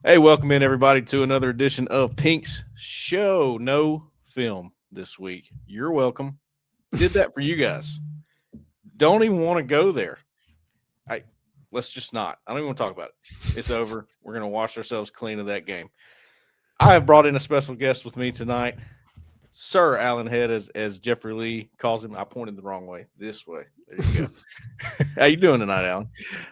Hey, welcome in everybody to another edition of Pink's Show. No film this week. You're welcome. Did that for you guys. Don't even want to go there. I let's just not. I don't even want to talk about it. It's over. We're gonna wash ourselves clean of that game. I have brought in a special guest with me tonight, Sir Alan Head, as Jeffrey Lee calls him. I pointed the wrong way. This way. There you go. How you doing tonight, Alan?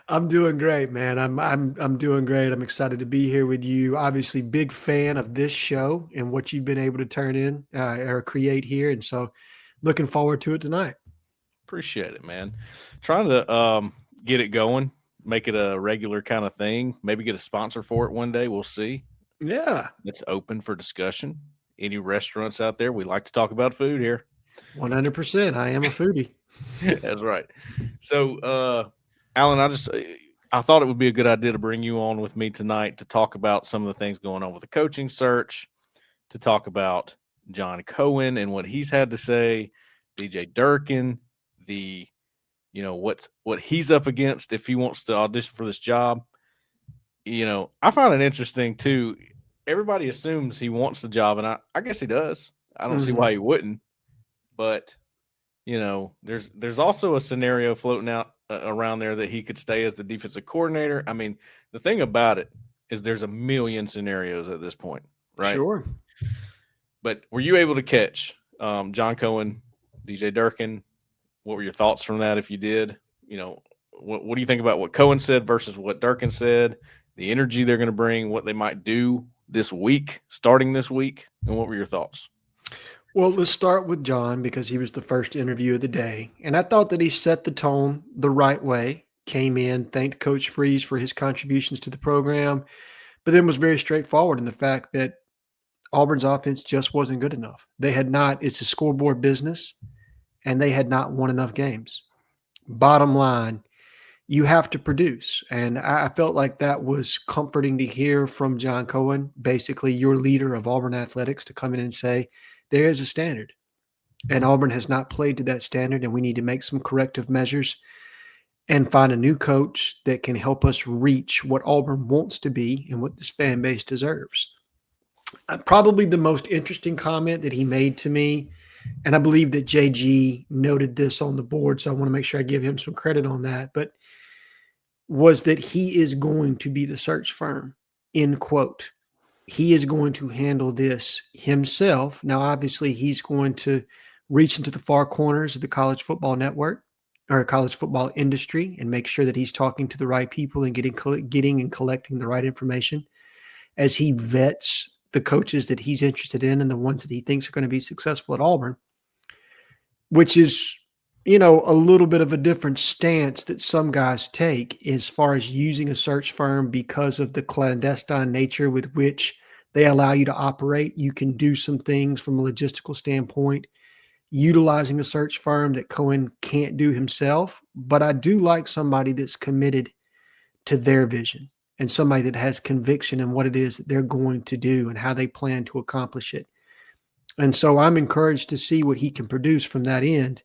I'm doing great, man. I'm doing great. I'm excited to be here with you. Obviously, big fan of this show and what you've been able to turn in or create here, and so looking forward to it tonight. Appreciate it, man. Trying to get it going, make it a regular kind of thing. Maybe get a sponsor for it one day. We'll see. Yeah, It's open for discussion. Any restaurants out there? We like to talk about food here. 100%. I am a foodie. That's right. So, Alan, I thought it would be a good idea to bring you on with me tonight to talk about some of the things going on with the coaching search, to talk about John Cohen and what he's had to say, DJ Durkin, the what he's up against if he wants to audition for this job. I find it interesting too. Everybody assumes he wants the job, and I guess he does. I don't see Mhm. why he wouldn't. But there's also a scenario floating out around there that he could stay as the defensive coordinator. I mean, the thing about it is there's a million scenarios at this point, right? Sure. But were you able to catch John Cohen, DJ Durkin? What were your thoughts from that? If you did, what do you think about what Cohen said versus what Durkin said? The energy they're going to bring, what they might do this week, starting this week, and what were your thoughts? Well, let's start with John because he was the first interview of the day, and I thought that he set the tone the right way. Came in, thanked Coach Freeze for his contributions to the program, but then was very straightforward in the fact that Auburn's offense just wasn't good enough. They had not, it's a scoreboard business, and they had not won enough games. Bottom line, you have to produce. And I felt like that was comforting to hear from John Cohen, basically your leader of Auburn athletics, to come in and say, there is a standard. And Auburn has not played to that standard, and we need to make some corrective measures and find a new coach that can help us reach what Auburn wants to be and what this fan base deserves. Probably the most interesting comment that he made to me, and I believe that JG noted this on the board, so I want to make sure I give him some credit on that, but was that he is going to be the search firm, end quote. He is going to handle this himself. Now, obviously, he's going to reach into the far corners of the college football network or college football industry and make sure that he's talking to the right people and getting and collecting the right information as he vets the coaches that he's interested in and the ones that he thinks are going to be successful at Auburn, which is, a little bit of a different stance that some guys take as far as using a search firm because of the clandestine nature with which they allow you to operate. You can do some things from a logistical standpoint utilizing a search firm that Cohen can't do himself. But I do like somebody that's committed to their vision and somebody that has conviction in what it is that they're going to do and how they plan to accomplish it. And so I'm encouraged to see what he can produce from that end.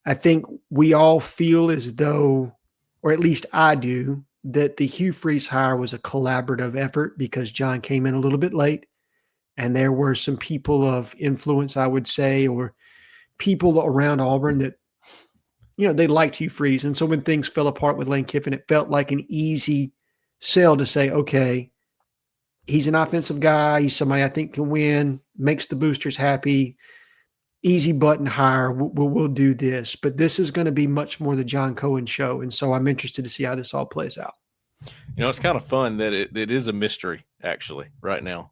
I think we all feel as though, or at least I do, that the Hugh Freeze hire was a collaborative effort because John came in a little bit late and there were some people of influence, I would say, or people around Auburn that, they liked Hugh Freeze. And so when things fell apart with Lane Kiffin, it felt like an easy sell to say, okay, he's an offensive guy. He's somebody I think can win, makes the boosters happy. Easy button hire. We'll do this. But this is going to be much more the John Cohen show. And so I'm interested to see how this all plays out. It's kind of fun that it is a mystery actually right now,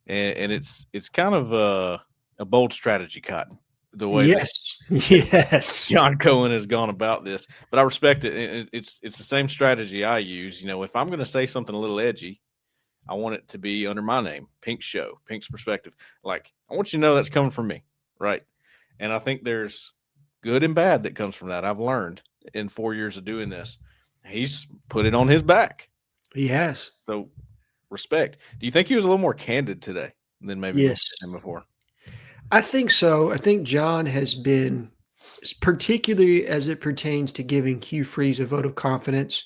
and it's kind of a bold strategy, Cotton, the way that Yes. Yes. John Cohen has gone about this. But I respect it. It's the same strategy I use. If I'm going to say something a little edgy, I want it to be under my name, Pink's Show, Pink's Perspective. Like, I want you to know that's coming from me, right? And I think there's good and bad that comes from that. I've learned in 4 years of doing this. He's put it on his back. He has. So, respect. Do you think he was a little more candid today than maybe we've Yes. seen him before? I think so. I think John has been, particularly as it pertains to giving Hugh Freeze a vote of confidence,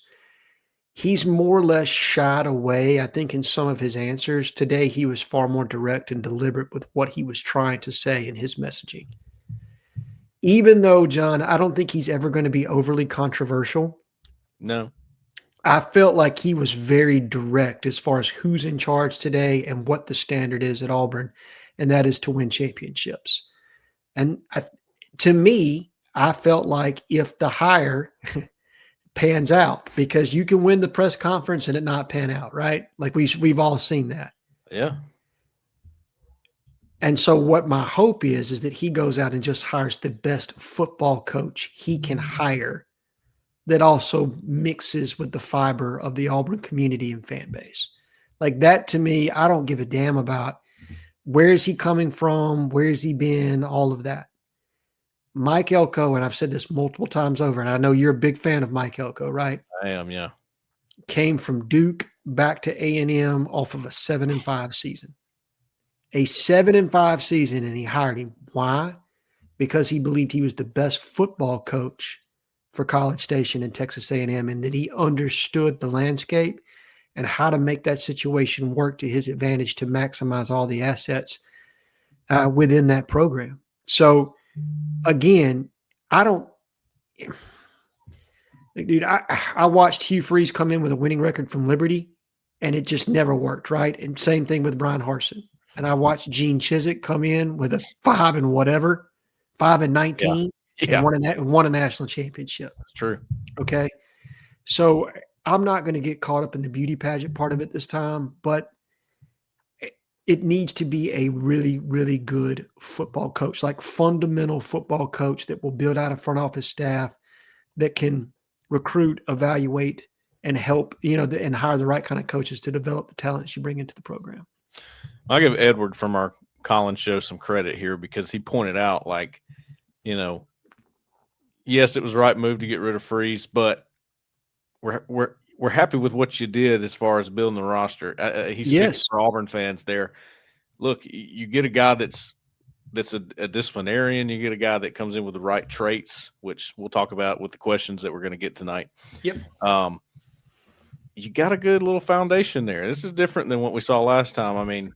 he's more or less shied away, I think, in some of his answers. Today, he was far more direct and deliberate with what he was trying to say in his messaging. Even though, John, I don't think he's ever going to be overly controversial. No. I felt like he was very direct as far as who's in charge today and what the standard is at Auburn, and that is to win championships. And to me, I felt like if the hire pans out, because you can win the press conference and it not pan out, right? Like we've all seen that. Yeah. And so what my hope is that he goes out and just hires the best football coach he can hire that also mixes with the fiber of the Auburn community and fan base. Like that, to me, I don't give a damn about where is he coming from, where has he been, all of that. Mike Elko, and I've said this multiple times over, and I know you're a big fan of Mike Elko, right? I am, yeah. Came from Duke back to A&M off of a 7-5 season. A 7-5 season, and he hired him. Why? Because he believed he was the best football coach for College Station and Texas A&M, and that he understood the landscape and how to make that situation work to his advantage to maximize all the assets within that program. So, again, dude, I watched Hugh Freeze come in with a winning record from Liberty, and it just never worked, right? And same thing with Brian Harsin. And I watched Gene Chizik come in with a 5-19. Yeah. And won a national championship. That's true. Okay. So I'm not going to get caught up in the beauty pageant part of it this time, but it needs to be a really, really good football coach, like fundamental football coach that will build out a front office staff that can recruit, evaluate, and help, and hire the right kind of coaches to develop the talents you bring into the program. I'll give Edward from our Collins show some credit here because he pointed out, yes, it was the right move to get rid of Freeze, but we're happy with what you did as far as building the roster. He's speaking for Auburn fans there. Look, you get a guy that's a disciplinarian. You get a guy that comes in with the right traits, which we'll talk about with the questions that we're going to get tonight. Yep. You got a good little foundation there. This is different than what we saw last time. I mean,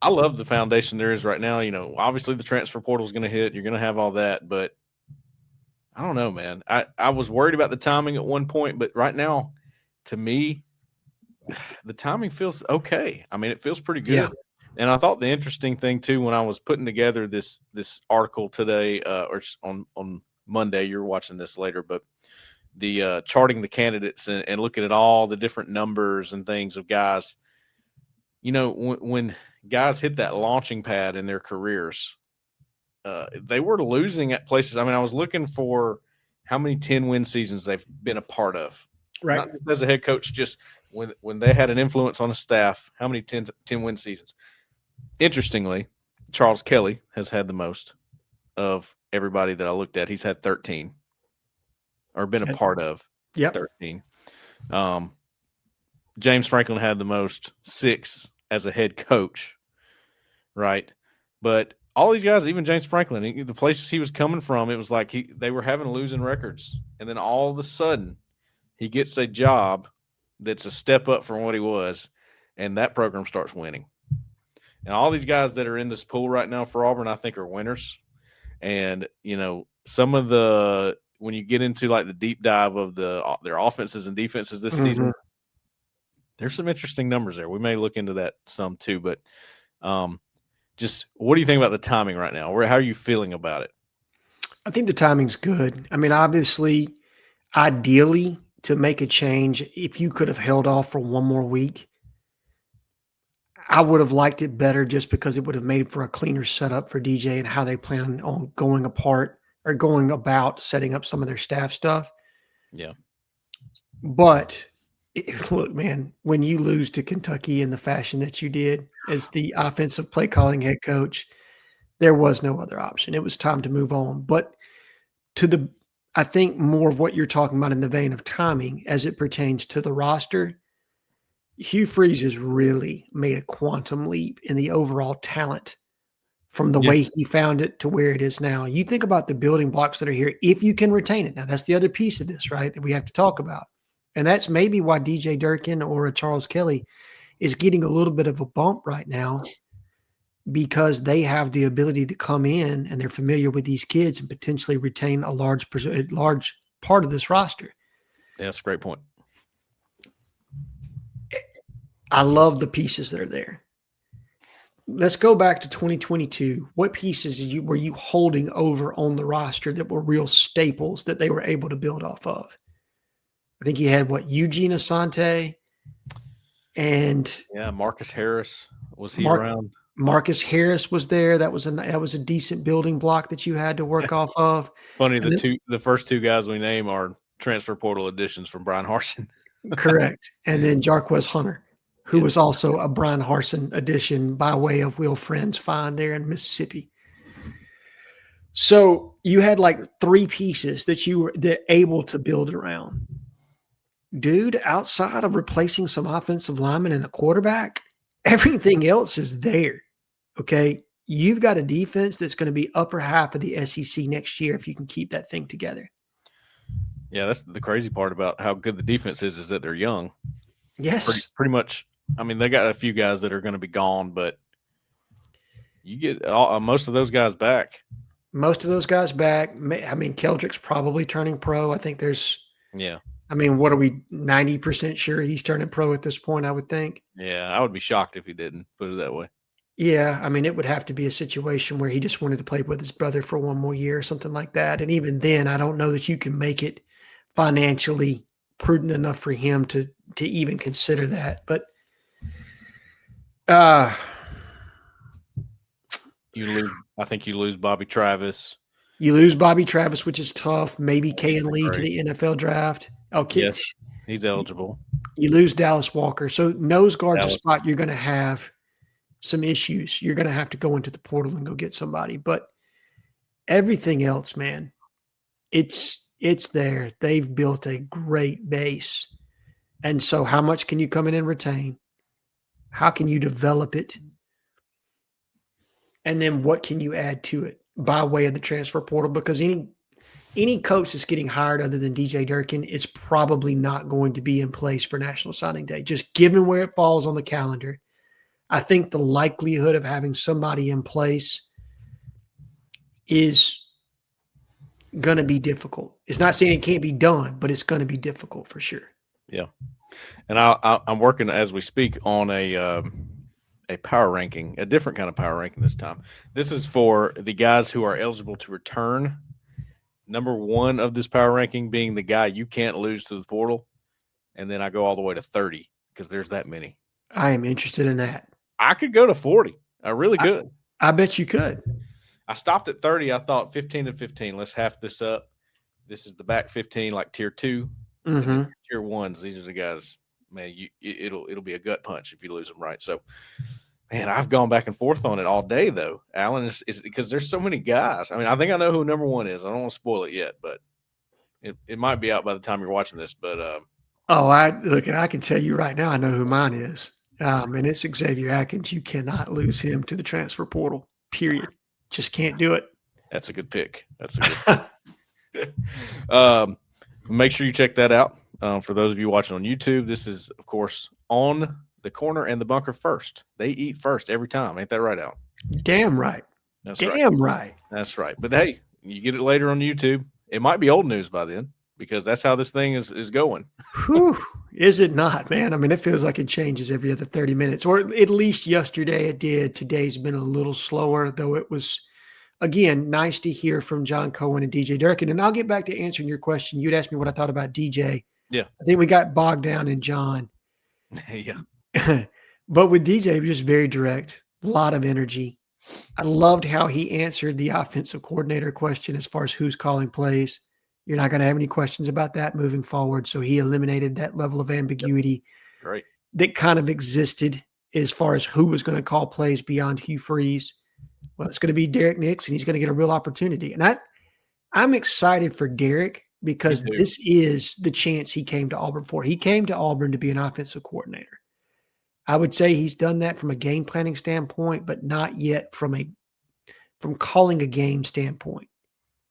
I love the foundation there is right now. Obviously the transfer portal is going to hit. You're going to have all that, but I don't know, man. I was worried about the timing at one point, but right now, to me, the timing feels okay. I mean, it feels pretty good. Yeah. And I thought the interesting thing too, when I was putting together this article today, or on Monday, you're watching this later, but the charting the candidates and looking at all the different numbers and things of guys, when guys hit that launching pad in their careers, they were losing at places. I mean, I was looking for how many 10-win seasons they've been a part of. Right. Not as a head coach, just when they had an influence on a staff, how many 10-win seasons. Interestingly, Charles Kelly has had the most of everybody that I looked at. He's had 13 or been a part of 13. James Franklin had the most, 6 as a head coach, right? But all these guys, even James Franklin, the places he was coming from, it was like they were having losing records. And then all of a sudden, he gets a job that's a step up from what he was, and that program starts winning. And all these guys that are in this pool right now for Auburn, I think, are winners. And, some of when you get into like the deep dive of their offenses and defenses this season, there's some interesting numbers there. We may look into that some too, but just what do you think about the timing right now? How are you feeling about it? I think the timing's good. I mean, obviously, ideally, to make a change, if you could have held off for one more week, I would have liked it better just because it would have made for a cleaner setup for DJ and how they plan on going about setting up some of their staff stuff. Yeah. But look, man, when you lose to Kentucky in the fashion that you did as the offensive play calling head coach, there was no other option. It was time to move on. But I think more of what you're talking about in the vein of timing as it pertains to the roster, Hugh Freeze has really made a quantum leap in the overall talent from the way he found it to where it is now. You think about the building blocks that are here, if you can retain it. Now, that's the other piece of this, right, that we have to talk about. And that's maybe why DJ Durkin or a Charles Kelly is getting a little bit of a bump right now, because they have the ability to come in and they're familiar with these kids and potentially retain a large part of this roster. Yeah, that's a great point. I love the pieces that are there. Let's go back to 2022. What pieces were you holding over on the roster that were real staples that they were able to build off of? I think you had Eugene Asante and Marcus Harris. Was he around? Marcus Harris was there. That was a decent building block that you had to work off of. Funny, the first two guys we name are transfer portal additions from Brian Harsin. Correct. And then Jarquez Hunter, who was also a Brian Harsin addition by way of Will Friend's find there in Mississippi. So you had like three pieces that you were able to build around. Dude, outside of replacing some offensive linemen and a quarterback, everything else is there. Okay. You've got a defense that's going to be upper half of the SEC next year if you can keep that thing together. Yeah, that's the crazy part about how good the defense is that they're young. Yes. Pretty much. I mean, they got a few guys that are going to be gone, but you get most of those guys back. Most of those guys back. I mean, Keldrick's probably turning pro. I think there's – yeah. I mean, what are we 90% sure he's turning pro at this point, I would think? Yeah, I would be shocked if he didn't, put it that way. Yeah, I mean, it would have to be a situation where he just wanted to play with his brother for one more year or something like that. And even then, I don't know that you can make it financially prudent enough for him to even consider that. But I think you lose Bobby Travis. You lose Bobby Travis, which is tough. Maybe Kayan Lee to the NFL draft. Okay. Yes, he's eligible. You lose Dallas Walker. So nose guard's a spot you're going to have some issues. You're going to have to go into the portal and go get somebody. But everything else, man, it's there. They've built a great base. And so how much can you come in and retain? How can you develop it? And then what can you add to it by way of the transfer portal? Because any coach that's getting hired other than DJ Durkin is probably not going to be in place for National Signing Day. Just given where it falls on the calendar, I think the likelihood of having somebody in place is going to be difficult. It's not saying it can't be done, but it's going to be difficult for sure. Yeah. And I'm working as we speak on a power ranking, a different kind of power ranking this time. This is for the guys who are eligible to return. Number one of this power ranking being the guy you can't lose to the portal. And then I go all the way to 30 because there's that many. I am interested in that. I could go to 40. I really could. I bet you could. I stopped at 30. I thought 15 and 15. Let's half this up. This is the back 15, like tier 2. Mm-hmm. Tier 1s. These are the guys, man, it'll be a gut punch if you lose them right. So, man, I've gone back and forth on it all day, though, Alan, is because there's so many guys. I mean, I think I know who number one is. I don't want to spoil it yet, but it might be out by the time you're watching this. But I can tell you right now, I know who mine is. And it's Xavier Atkins. You cannot lose him to the transfer portal, period. Just can't do it. That's a good pick. Make sure you check that out. For those of you watching on YouTube, this is, of course, on the corner and the bunker first. They eat first every time. Ain't that right, Al? Damn right. Damn right. That's right. But, hey, you get it later on YouTube. It might be old news by then because that's how this thing is going. Whew. Is it not, man? I mean, it feels like it changes every other 30 minutes, or at least yesterday it did. Today's been a little slower, though it was, again, nice to hear from John Cohen and DJ Durkin. And I'll get back to answering your question. You'd asked me what I thought about DJ. Yeah. I think we got bogged down in John. Yeah. But with DJ, he was just very direct, a lot of energy. I loved how he answered the offensive coordinator question as far as who's calling plays. You're not going to have any questions about that moving forward. So he eliminated that level of ambiguity that kind of existed as far as who was going to call plays beyond Hugh Freeze. Well, it's going to be Derek Nix, and he's going to get a real opportunity. And I'm excited for Derek because this is the chance he came to Auburn for. He came to Auburn to be an offensive coordinator. I would say he's done that from a game planning standpoint, but not yet from calling a game standpoint.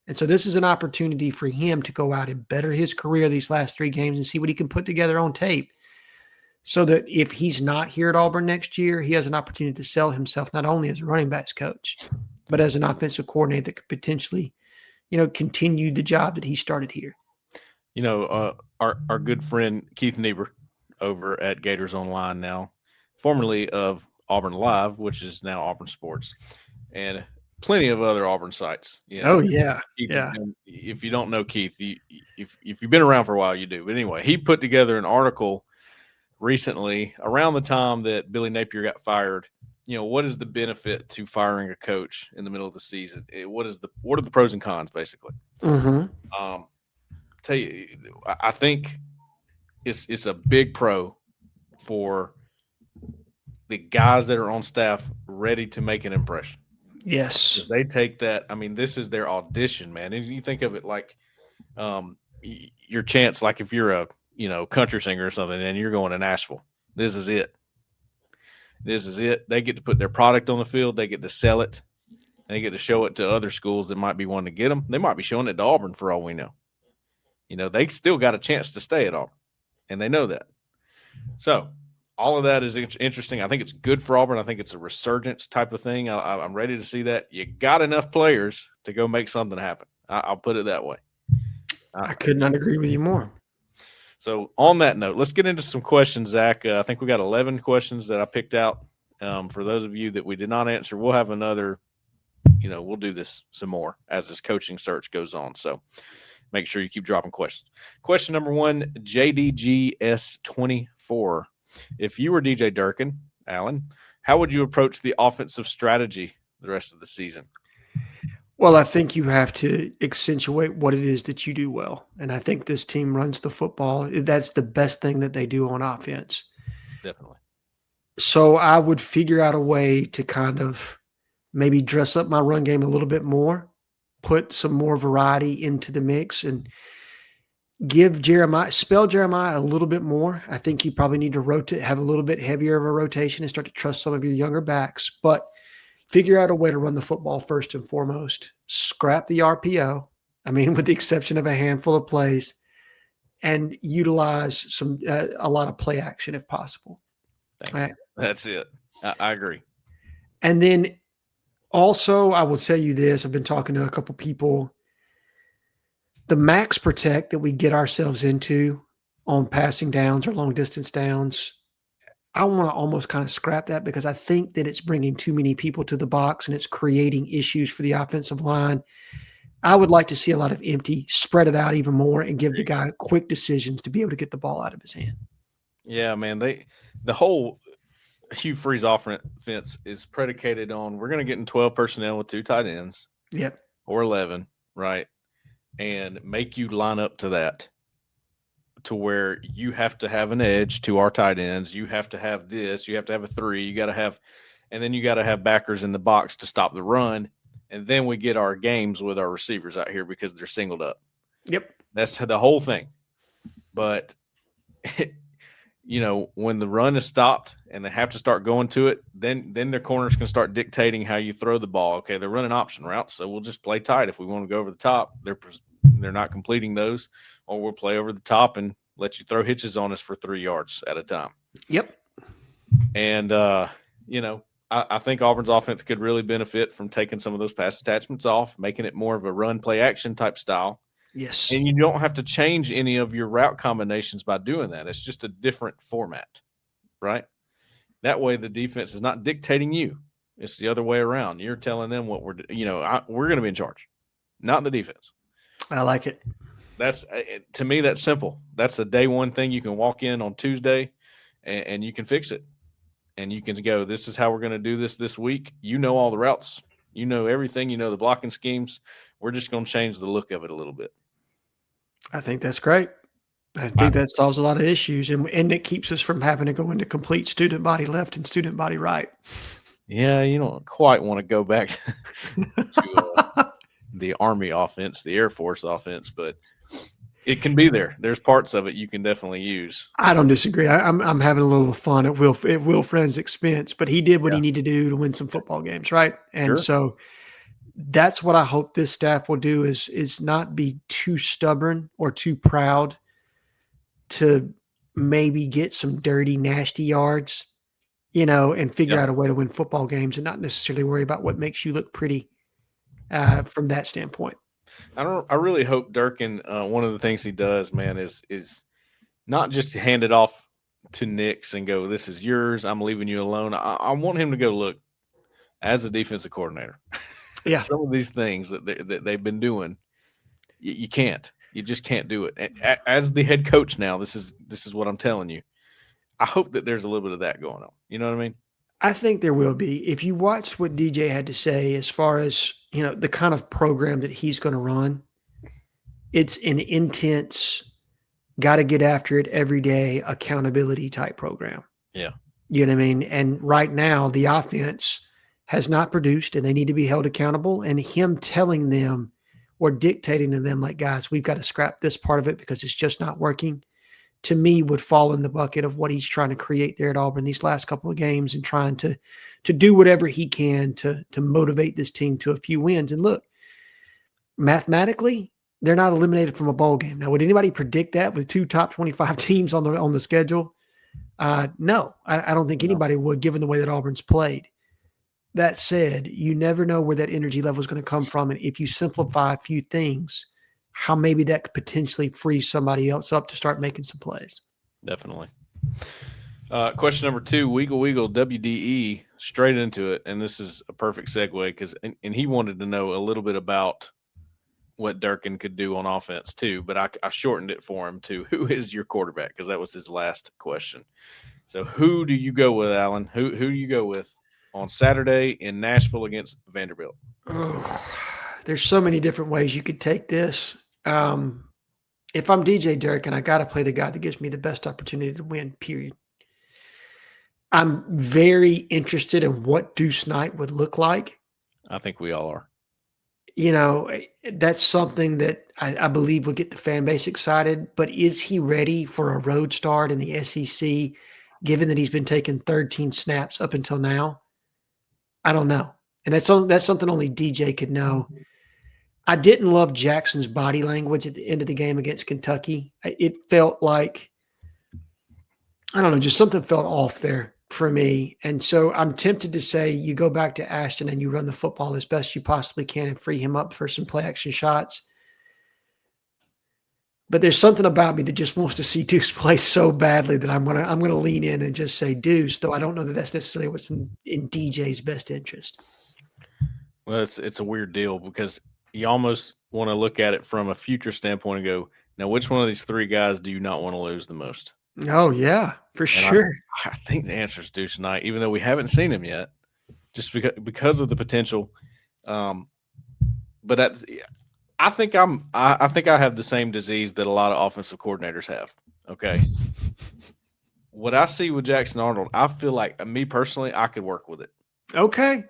And so this is an opportunity for him to go out and better his career these last 3 games and see what he can put together on tape, so that if he's not here at Auburn next year, he has an opportunity to sell himself not only as a running backs coach, but as an offensive coordinator that could potentially, continue the job that he started here. Our good friend Keith Niebuhr over at Gators Online now, formerly of Auburn Live, which is now Auburn Sports, and plenty of other Auburn sites. Oh, yeah. Keith Yeah. if you don't know Keith, if you've been around for a while, you do. But anyway, he put together an article recently around the time that Billy Napier got fired. What is the benefit to firing a coach in the middle of the season? What are the pros and cons, basically? Mm-hmm. Tell you, I think it's a big pro for the guys that are on staff ready to make an impression. Yes. They take that. I mean, this is their audition, man. And you think of it like your chance, like if you're a country singer or something and you're going to Nashville, this is it. This is it. They get to put their product on the field. They get to sell it. They get to show it to other schools that might be wanting to get them. They might be showing it to Auburn for all we know. They still got a chance to stay at Auburn, and they know that. So all of that is interesting. I think it's good for Auburn. I think it's a resurgence type of thing. I'm ready to see that. You got enough players to go make something happen. I'll put it that way. I could not agree with you more. So on that note, let's get into some questions, Zach. I think we got 11 questions that I picked out. For those of you that we did not answer, we'll have another, we'll do this some more as this coaching search goes on. So make sure you keep dropping questions. Question number 1, JDGS24. If you were DJ Durkin, Alan, how would you approach the offensive strategy the rest of the season? Well, I think you have to accentuate what it is that you do well. And I think this team runs the football. That's the best thing that they do on offense. Definitely. So I would figure out a way to kind of maybe dress up my run game a little bit more, put some more variety into the mix, and spell Jeremiah a little bit more. I think you probably need to have a little bit heavier of a rotation and start to trust some of your younger backs. But figure out a way to run the football first and foremost. Scrap the RPO, with the exception of a handful of plays, and utilize a lot of play action if possible. That's it. I agree. And then also, I will tell you this. I've been talking to a couple people. The max protect that we get ourselves into on passing downs or long distance downs, I want to almost kind of scrap that, because I think that it's bringing too many people to the box and it's creating issues for the offensive line. I would like to see a lot of empty, spread it out even more, and give the guy quick decisions to be able to get the ball out of his hand. Yeah, man. The whole Hugh Freeze offense is predicated on we're going to get in 12 personnel with 2 tight ends. Yep. Or 11, right? And make you line up to that, to where you have to have an edge to our tight ends. You have to have this. You have to have a 3. You got to have, and then you got to have backers in the box to stop the run. And then we get our games with our receivers out here because they're singled up. Yep. That's the whole thing. But, when the run is stopped and they have to start going to it, then their corners can start dictating how you throw the ball. Okay, they're running option routes, so we'll just play tight. If we want to go over the top, they're not completing those, or we'll play over the top and let you throw hitches on us for 3 yards at a time. Yep. And, I think Auburn's offense could really benefit from taking some of those pass attachments off, making it more of a run, play, action type style. Yes. And you don't have to change any of your route combinations by doing that. It's just a different format, right? That way the defense is not dictating you. It's the other way around. You're telling them what we're going to be in charge, not the defense. I like it. That's, to me, that's simple. That's a day one thing. You can walk in on Tuesday and you can fix it. And you can go, this is how we're going to do this week. All the routes. Everything. The blocking schemes. We're just going to change the look of it a little bit. I think that's great. I think that solves a lot of issues, and it keeps us from having to go into complete student body left and student body right. Yeah, you don't quite want to go back to the Army offense, the Air Force offense, but it can be there. There's parts of it you can definitely use. I don't disagree. I'm having a little fun at Will Friend's expense, but he did what he needed to do to win some football games, right? And so that's what I hope this staff will do is not be too stubborn or too proud to maybe get some dirty, nasty yards, and figure out a way to win football games and not necessarily worry about what makes you look pretty from that standpoint. I really hope Durkin, one of the things he does, man, is not just hand it off to Nix and go, this is yours, I'm leaving you alone. I want him to go, look, as a defensive coordinator, some of these things that they've been doing, you can't. You just can't do it. As the head coach now, this is what I'm telling you. I hope that there's a little bit of that going on. You know what I mean? I think there will be. If you watch what DJ had to say as far as, the kind of program that he's going to run, it's an intense, got to get after it every day, accountability type program. Yeah. You know what I mean? And right now, the offense has not produced and they need to be held accountable. And him telling them or dictating to them, like, guys, we've got to scrap this part of it because it's just not working, to me would fall in the bucket of what he's trying to create there at Auburn these last couple of games and trying to do whatever he can to motivate this team to a few wins. And look, mathematically, they're not eliminated from a bowl game. Now, would anybody predict that with 2 top 25 teams on the schedule? No, I don't think anybody would, given the way that Auburn's played. That said, you never know where that energy level is going to come from. And if you simplify a few things, how maybe that could potentially free somebody else up to start making some plays. Definitely. Question number 2, Weagle WDE, straight into it. And this is a perfect segue because and he wanted to know a little bit about what Durkin could do on offense too, but I shortened it for him to who is your quarterback, because that was his last question. So who do you go with, Alan? Who do you go with on Saturday in Nashville against Vanderbilt? Oh, there's so many different ways you could take this. If I'm DJ Durkin, I got to play the guy that gives me the best opportunity to win, period. I'm very interested in what Deuce Knight would look like. I think we all are. That's something that I believe will get the fan base excited. But is he ready for a road start in the SEC, given that he's been taking third-team snaps up until now? I don't know. And that's something only DJ could know. I didn't love Jackson's body language at the end of the game against Kentucky. It felt like, I don't know, just something felt off there for me. And so I'm tempted to say you go back to Ashton and you run the football as best you possibly can and free him up for some play action shots. But there's something about me that just wants to see Deuce play so badly that I'm gonna lean in and just say Deuce, though I don't know that that's necessarily what's in DJ's best interest. Well, it's a weird deal because you almost want to look at it from a future standpoint and go, now, which one of these 3 guys do you not want to lose the most? Oh, yeah, for sure. I think the answer is Deuce Knight, even though we haven't seen him yet, just because of the potential. But I think I have the same disease that a lot of offensive coordinators have. Okay. What I see with Jackson Arnold, I feel like, me personally, I could work with it. Okay.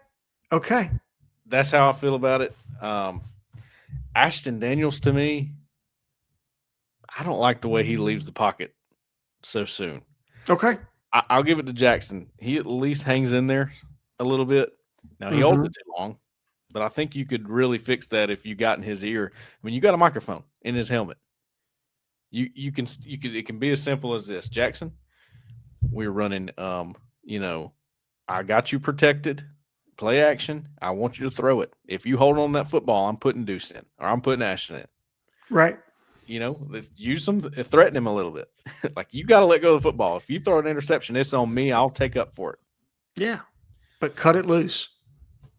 That's how I feel about it. Ashton Daniels, to me, I don't like the way he leaves the pocket so soon. Okay. I'll give it to Jackson. He at least hangs in there a little bit. Now, he holds it too long, but I think you could really fix that if you got in his ear. I mean, you got a microphone in his helmet. You can it can be as simple as this. Jackson, we're running I got you protected. Play action. I want you to throw it. If you hold on that football, I'm putting Deuce in, or I'm putting Ashton in. Right. Let's use them, threaten him a little bit. Like, you got to let go of the football. If you throw an interception, it's on me. I'll take up for it. Yeah, but cut it loose.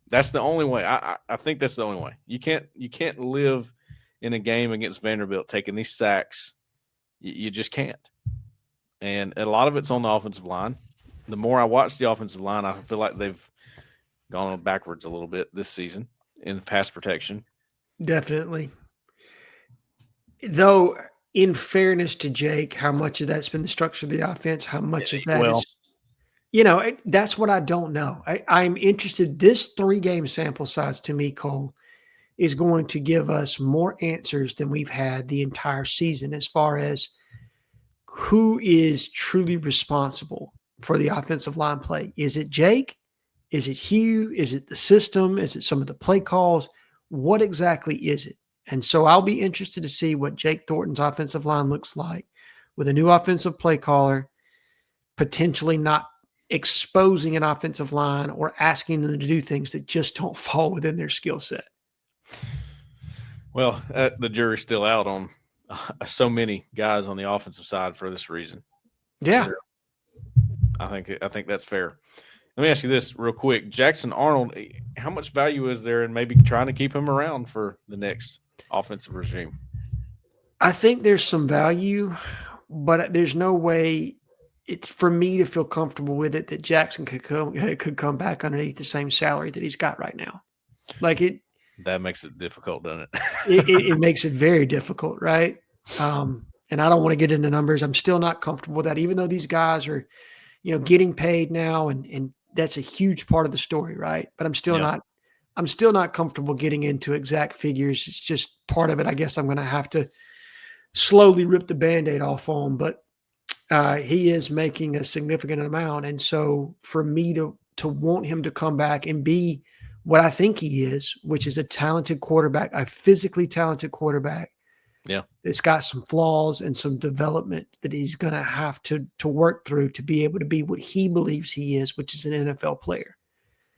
That's the only way. I think that's the only way. You can't live in a game against Vanderbilt taking these sacks. You just can't. And a lot of it's on the offensive line. The more I watch the offensive line, I feel like they've gone backwards a little bit this season in pass protection. Definitely. Though, in fairness to Jake, how much of that's been the structure of the offense, how much of that is, that's what I don't know. I'm interested. This 3-game sample size, to me, Cole, is going to give us more answers than we've had the entire season as far as who is truly responsible for the offensive line play. Is it Jake? Is it Hugh? Is it the system? Is it some of the play calls? What exactly is it? And so I'll be interested to see what Jake Thornton's offensive line looks like with a new offensive play caller, potentially not exposing an offensive line or asking them to do things that just don't fall within their skill set. Well, the jury's still out on so many guys on the offensive side for this reason. Yeah. I think that's fair. Let me ask you this real quick. Jackson Arnold, how much value is there in maybe trying to keep him around for the next offensive regime? I think there's some value, but there's no way it's for me to feel comfortable with it that Jackson could come back underneath the same salary that he's got right now. Like that makes it difficult, doesn't it? it makes it very difficult, right? And I don't want to get into numbers. I'm still not comfortable with that, even though these guys are, getting paid now, and that's a huge part of the story, right? But I'm still not comfortable getting into exact figures. It's just part of it. I guess I'm going to have to slowly rip the Band-Aid off on, but he is making a significant amount. And so for me to want him to come back and be what I think he is, which is a talented quarterback, a physically talented quarterback. Yeah. It's got some flaws and some development that he's going to have to work through to be able to be what he believes he is, which is an NFL player.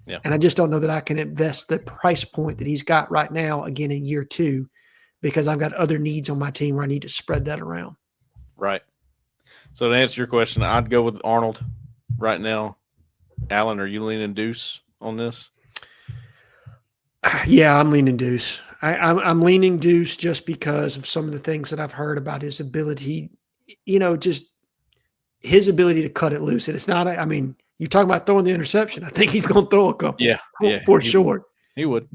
Yeah. And I just don't know that I can invest the price point that he's got right now, again, in year 2, because I've got other needs on my team where I need to spread that around. Right. So to answer your question, I'd go with Arnold right now. Alan, are you leaning Deuce on this? Yeah, I'm leaning Deuce. I'm leaning Deuce just because of some of the things that I've heard about his ability, just his ability to cut it loose. And it's not, you're talking about throwing the interception. I think he's going to throw a couple. Yeah. For sure. He would.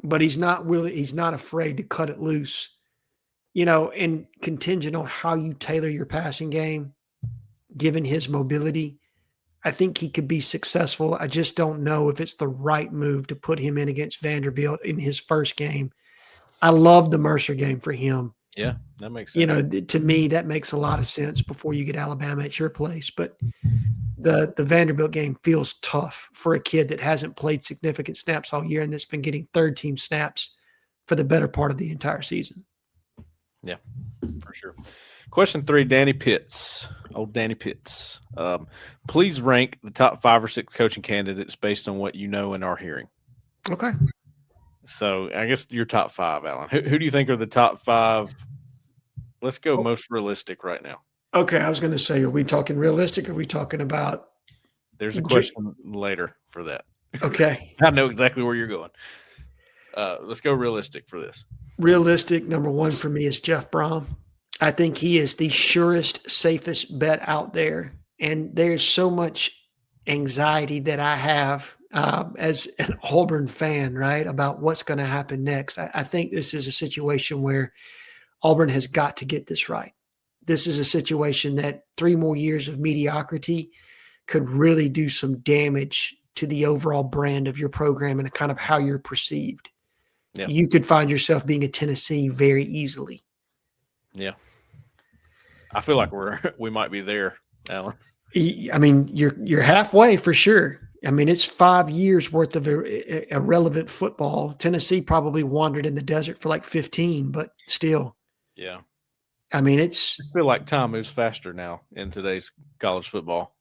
But he's not afraid to cut it loose, and contingent on how you tailor your passing game, given his mobility. I think he could be successful. I just don't know if it's the right move to put him in against Vanderbilt in his first game. I love the Mercer game for him. Yeah, that makes sense. To me, that makes a lot of sense before you get Alabama at your place. But the Vanderbilt game feels tough for a kid that hasn't played significant snaps all year and that's been getting third-team snaps for the better part of the entire season. Yeah, for sure. Question 3, Danny Pitts. Old Danny Pitts. Please rank the top 5 or 6 coaching candidates based on what you know and are hearing. Okay. So I guess your top 5, Alan. Who do you think are the top 5? Let's go most realistic right now. Okay, I was going to say, are we talking realistic? Or are we talking about? There's a question later for that. Okay. I know exactly where you're going. Let's go realistic for this. Realistic, number 1 for me is Jeff Brom. I think he is the surest, safest bet out there. And there's so much anxiety that I have as an Auburn fan, right, about what's going to happen next. I think this is a situation where Auburn has got to get this right. This is a situation that 3 more years of mediocrity could really do some damage to the overall brand of your program and kind of how you're perceived. Yeah. You could find yourself being a Tennessee very easily. Yeah. I feel like we might be there, Alan. I mean, you're halfway for sure. I mean, it's 5 years worth of irrelevant football. Tennessee probably wandered in the desert for like 15, but still. Yeah. I mean, I feel like time moves faster now in today's college football,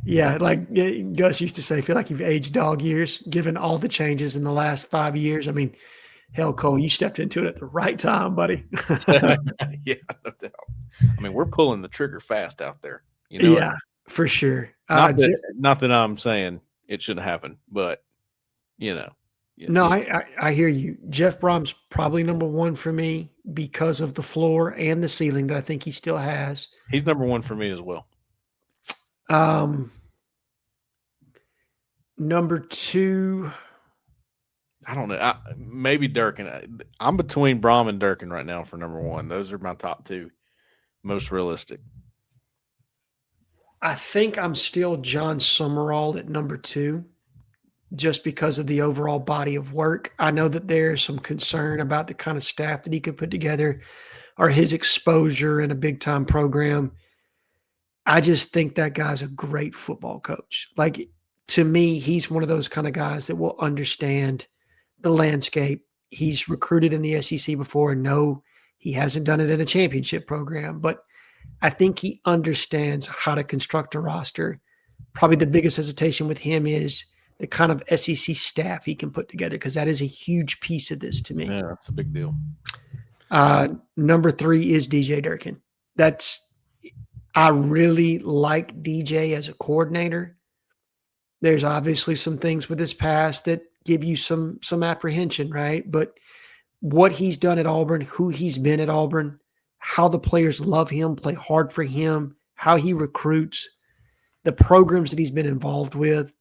Yeah, like Gus used to say, I feel like you've aged dog years, given all the changes in the last 5 years. I mean, hell, Cole, you stepped into it at the right time, buddy. Yeah, no doubt. I mean, we're pulling the trigger fast out there. Yeah, for sure. Not that I'm saying it shouldn't happen, but, No, I hear you. Jeff Brom's probably number 1 for me because of the floor and the ceiling that I think he still has. He's number 1 for me as well. Number 2, I don't know. Maybe Durkin. I'm between Brom and Durkin right now for number 1. Those are my top 2 most realistic. I think I'm still John Summerall at number 2 just because of the overall body of work. I know that there's some concern about the kind of staff that he could put together or his exposure in a big-time program. I just think that guy's a great football coach. Like, to me, he's one of those kind of guys that will understand the landscape. He's recruited in the SEC before. No, he hasn't done it in a championship program, but I think he understands how to construct a roster. Probably the biggest hesitation with him is the kind of SEC staff he can put together, because that is a huge piece of this to me. Yeah, that's a big deal. Number 3 is DJ Durkin. I really like DJ as a coordinator. There's obviously some things with his past that give you some apprehension, right? But what he's done at Auburn, who he's been at Auburn, how the players love him, play hard for him, how he recruits, the programs that he's been involved with.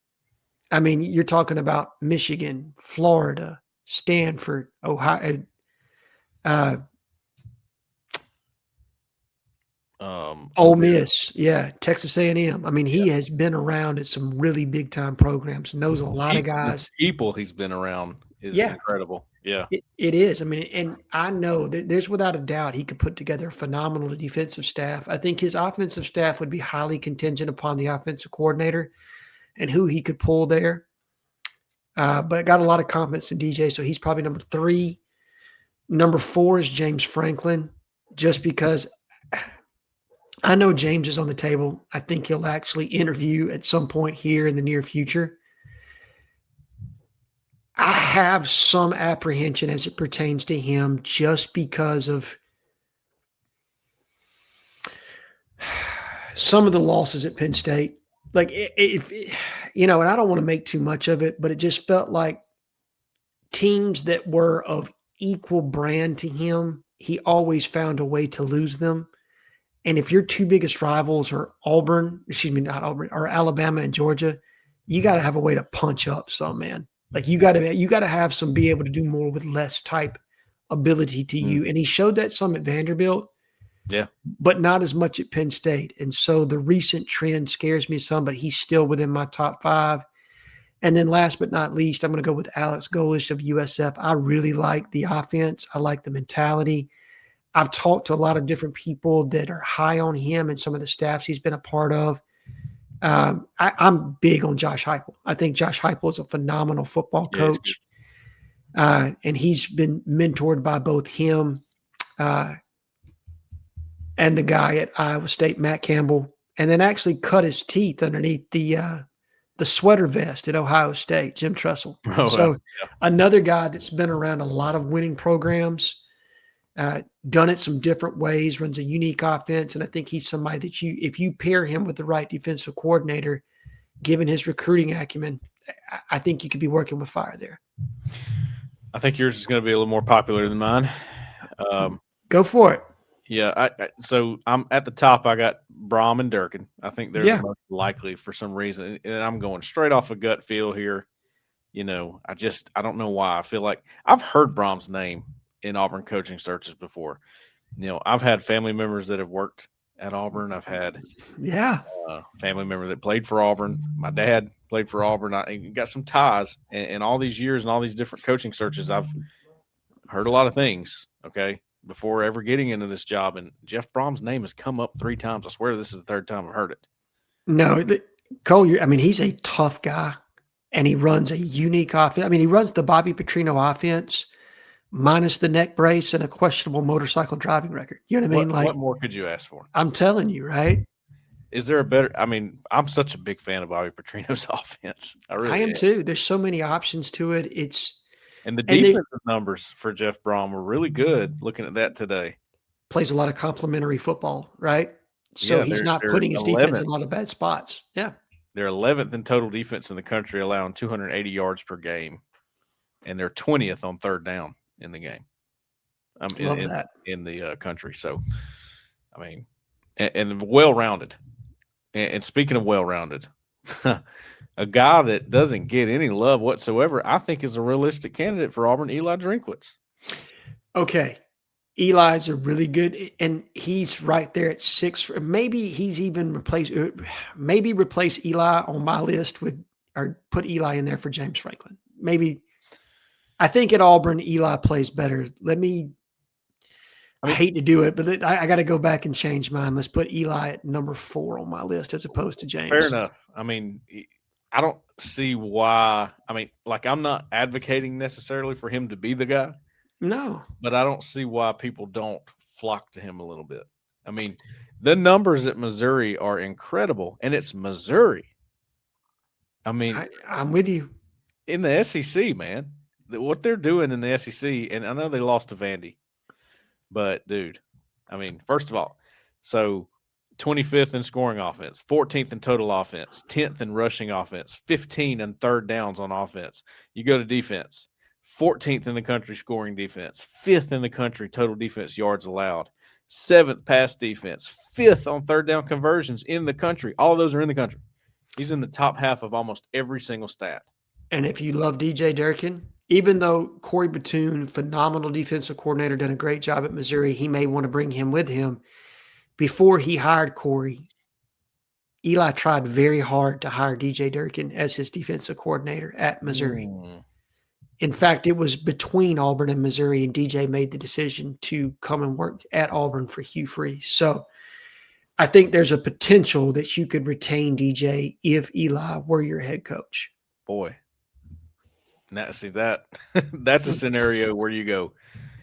I mean, you're talking about Michigan, Florida, Stanford, Ohio, Ole Miss, yeah, Texas A&M. I mean, he has been around at some really big time programs, knows a lot of guys. The people he's been around is incredible. Yeah, it is. I mean, and I know that there's without a doubt he could put together a phenomenal defensive staff. I think his offensive staff would be highly contingent upon the offensive coordinator and who he could pull there. But I got a lot of confidence in DJ, so he's probably number 3. Number 4 is James Franklin, just because I know James is on the table. I think he'll actually interview at some point here in the near future. I have some apprehension as it pertains to him, just because of some of the losses at Penn State. Like, if and I don't want to make too much of it, but it just felt like teams that were of equal brand to him, he always found a way to lose them. And if your 2 biggest rivals are not Auburn, or Alabama and Georgia, you got to have a way to punch up some, man. Like, you got to have some be able to do more with less type ability to you. And he showed that some at Vanderbilt. Yeah. But not as much at Penn State. And so the recent trend scares me some, but he's still within my top 5. And then last but not least, I'm going to go with Alex Golish of USF. I really like the offense. I like the mentality. I've talked to a lot of different people that are high on him and some of the staffs he's been a part of. I'm big on Josh Heupel. I think Josh Heupel is a phenomenal football coach. And he's been mentored by both him and the guy at Iowa State, Matt Campbell, and then actually cut his teeth underneath the sweater vest at Ohio State, Jim Tressel. Another guy that's been around a lot of winning programs, done it some different ways, runs a unique offense, and I think he's somebody that if you pair him with the right defensive coordinator, given his recruiting acumen, I think you could be working with fire there. I think yours is going to be a little more popular than mine. Go for it. Yeah, so I'm at the top. I got Brom and Durkin. I think they're the most likely for some reason, and I'm going straight off a gut feel here. I don't know why. I feel like I've heard Brom's name in Auburn coaching searches before. I've had family members that have worked at Auburn. I've had family member that played for Auburn. My dad played for Auburn. I got some ties, and all these years and all these different coaching searches, I've heard a lot of things. Okay. Before ever getting into this job, and Jeff Brom's name has come up 3 times. I swear this is the 3rd time I've heard it. No, Cole, he's a tough guy, and he runs a unique offense. He runs the Bobby Petrino offense minus the neck brace and a questionable motorcycle driving record. You know what I mean? What more could you ask for? I'm telling you, right? Is there a better – I'm such a big fan of Bobby Petrino's offense. I am too. There's so many options to it. And the defensive numbers for Jeff Brom were really good looking at that today. Plays a lot of complimentary football, right? So he's not putting his defense in a lot of bad spots. Yeah. They're 11th in total defense in the country, allowing 280 yards per game. And they're 20th on 3rd down in the game. Love that. In the country. So, and well-rounded. And speaking of well-rounded, a guy that doesn't get any love whatsoever, I think is a realistic candidate for Auburn, Eli Drinkwitz. Okay. Eli's a really good, and he's right there at 6. Maybe he's even replace Eli on my list or put Eli in there for James Franklin. Maybe. I think at Auburn, Eli plays better. I hate to do it, but I got to go back and change mine. Let's put Eli at number 4 on my list as opposed to James. Fair enough. I don't see why. I mean, like, I'm not advocating necessarily for him to be the guy, No. but I don't see why people don't flock to him a little bit. I mean, the numbers at Missouri are incredible, and it's Missouri. I mean, I'm with you. in the SEC, man, what they're doing in the SEC, and I know they lost to Vandy, but dude, I mean, first of all, so 25th in scoring offense, 14th in total offense, 10th in rushing offense, 15 in third downs on offense. You go to defense, 14th in the country scoring defense, 5th in the country total defense yards allowed, 7th pass defense, 5th on third down conversions in the country. All of those are in the country. He's in the top half of almost every single stat. And if you love DJ Durkin, even though Corey Batoon, phenomenal defensive coordinator, done a great job at Missouri, he may want to bring him with him. Before he hired Corey, Eli tried very hard to hire DJ Durkin as his defensive coordinator at Missouri. In fact, it was between Auburn and Missouri, and DJ made the decision to come and work at Auburn for Hugh Freeze. So I think there's a potential that you could retain DJ if Eli were your head coach. Boy. Now, see that that's a scenario where you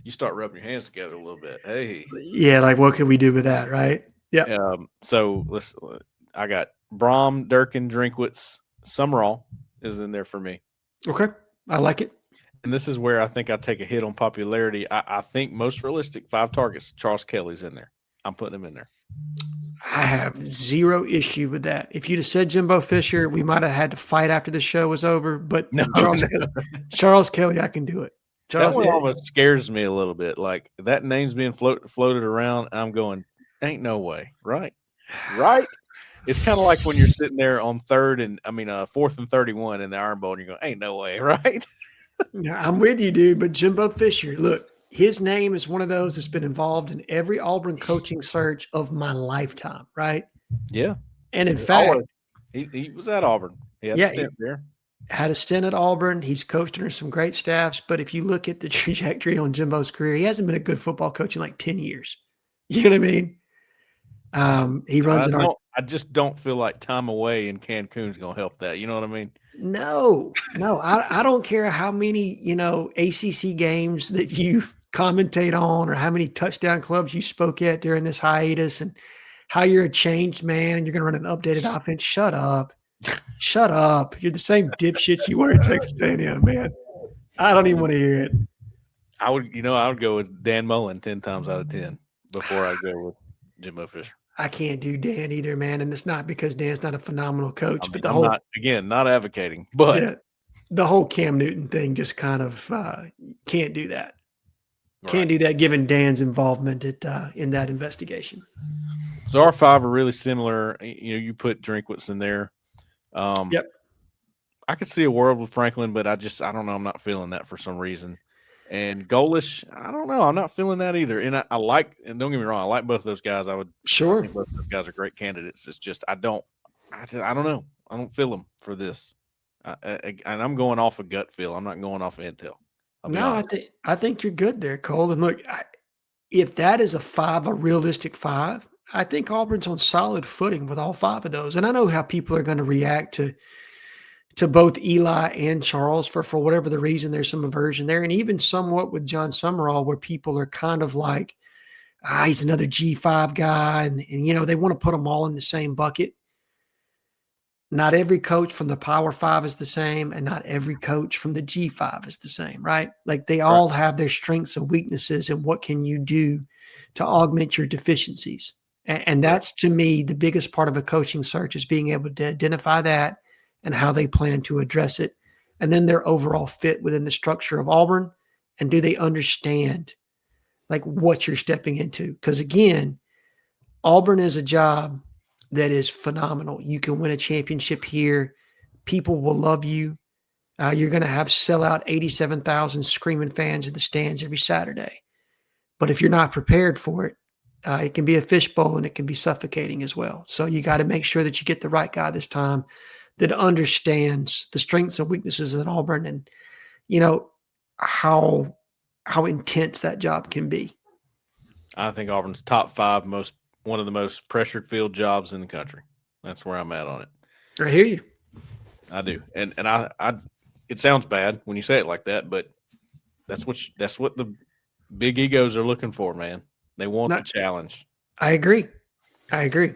start rubbing your hands together a little bit. Hey, yeah, like what could we do with that, right? Yeah. So I got Brom, Durkin, Drinkwitz, Summerall is in there for me. Okay, I like it. And this is where I think I take a hit on popularity. I think most realistic 5 targets. Charles Kelly's in there. I'm putting him in there. I have zero issue with that. If you'd have said Jimbo Fisher, we might have had to fight after the show was over. But No. Charles Kelly, I can do it. That one almost scares me a little bit. Like that name's being floated around. I'm going, ain't no way, right? Right? It's kind of like when you're sitting there on 4th and 31 in the Iron Bowl, and you're going, ain't no way, right? Yeah, I'm with you, dude. But Jimbo Fisher, look, his name is one of those that's been involved in every Auburn coaching search of my lifetime, right? Yeah. And in fact, he was at Auburn. He had a stint there. Had a stint at Auburn. He's coached under some great staffs. But if you look at the trajectory on Jimbo's career, he hasn't been a good football coach in like 10 years. You know what I mean? He runs I just don't feel like time away in Cancun's going to help that. You know what I mean? No. I don't care how many, ACC games that you commentate on or how many touchdown clubs you spoke at during this hiatus and how you're a changed man and you're going to run an updated offense. Shut up. Shut up. You're the same dipshit you were at Texas A&M, man. I don't even want to hear it. I would go with Dan Mullen 10 times out of 10 before I go with Jimbo Fisher. I can't do Dan either, man. And it's not because Dan's not a phenomenal coach, but not advocating, but the whole Cam Newton thing just kind of can't do that. Right. Can't do that given Dan's involvement in that investigation. So our 5 are really similar. You put Drinkwitz in there. Yep. I could see a world with Franklin, but I don't know. I'm not feeling that for some reason. And Golish, I don't know. I'm not feeling that either. And and don't get me wrong, I like both of those guys. I think both of those guys are great candidates. It's just I don't know. I don't feel them for this. And I'm going off a gut feel. I'm not going off of intel. No, I think you're good there, Cole. And look, if that is a realistic 5, I think Auburn's on solid footing with all 5 of those. And I know how people are going to react to both Eli and Charles for whatever the reason. There's some aversion there. And even somewhat with John Summerall, where people are kind of like, he's another G5 guy. And they want to put them all in the same bucket. Not every coach from the Power 5 is the same, and not every coach from the G5 is the same, right? Like they all have their strengths and weaknesses, and what can you do to augment your deficiencies? And that's, to me, the biggest part of a coaching search is being able to identify that and how they plan to address it, and then their overall fit within the structure of Auburn, and do they understand like what you're stepping into? Because again, Auburn is a job that is phenomenal. You can win a championship here. People will love you. You're going to have sellout 87,000 screaming fans in the stands every Saturday. But if you're not prepared for it, it can be a fishbowl and it can be suffocating as well. So you got to make sure that you get the right guy this time that understands the strengths and weaknesses in Auburn and, how intense that job can be. I think Auburn's top 5 one of the most pressured field jobs in the country. That's where I'm at on it. I hear you. I do, and I it sounds bad when you say it like that, but that's what the big egos are looking for, man. They want the Not, challenge. I agree. I agree.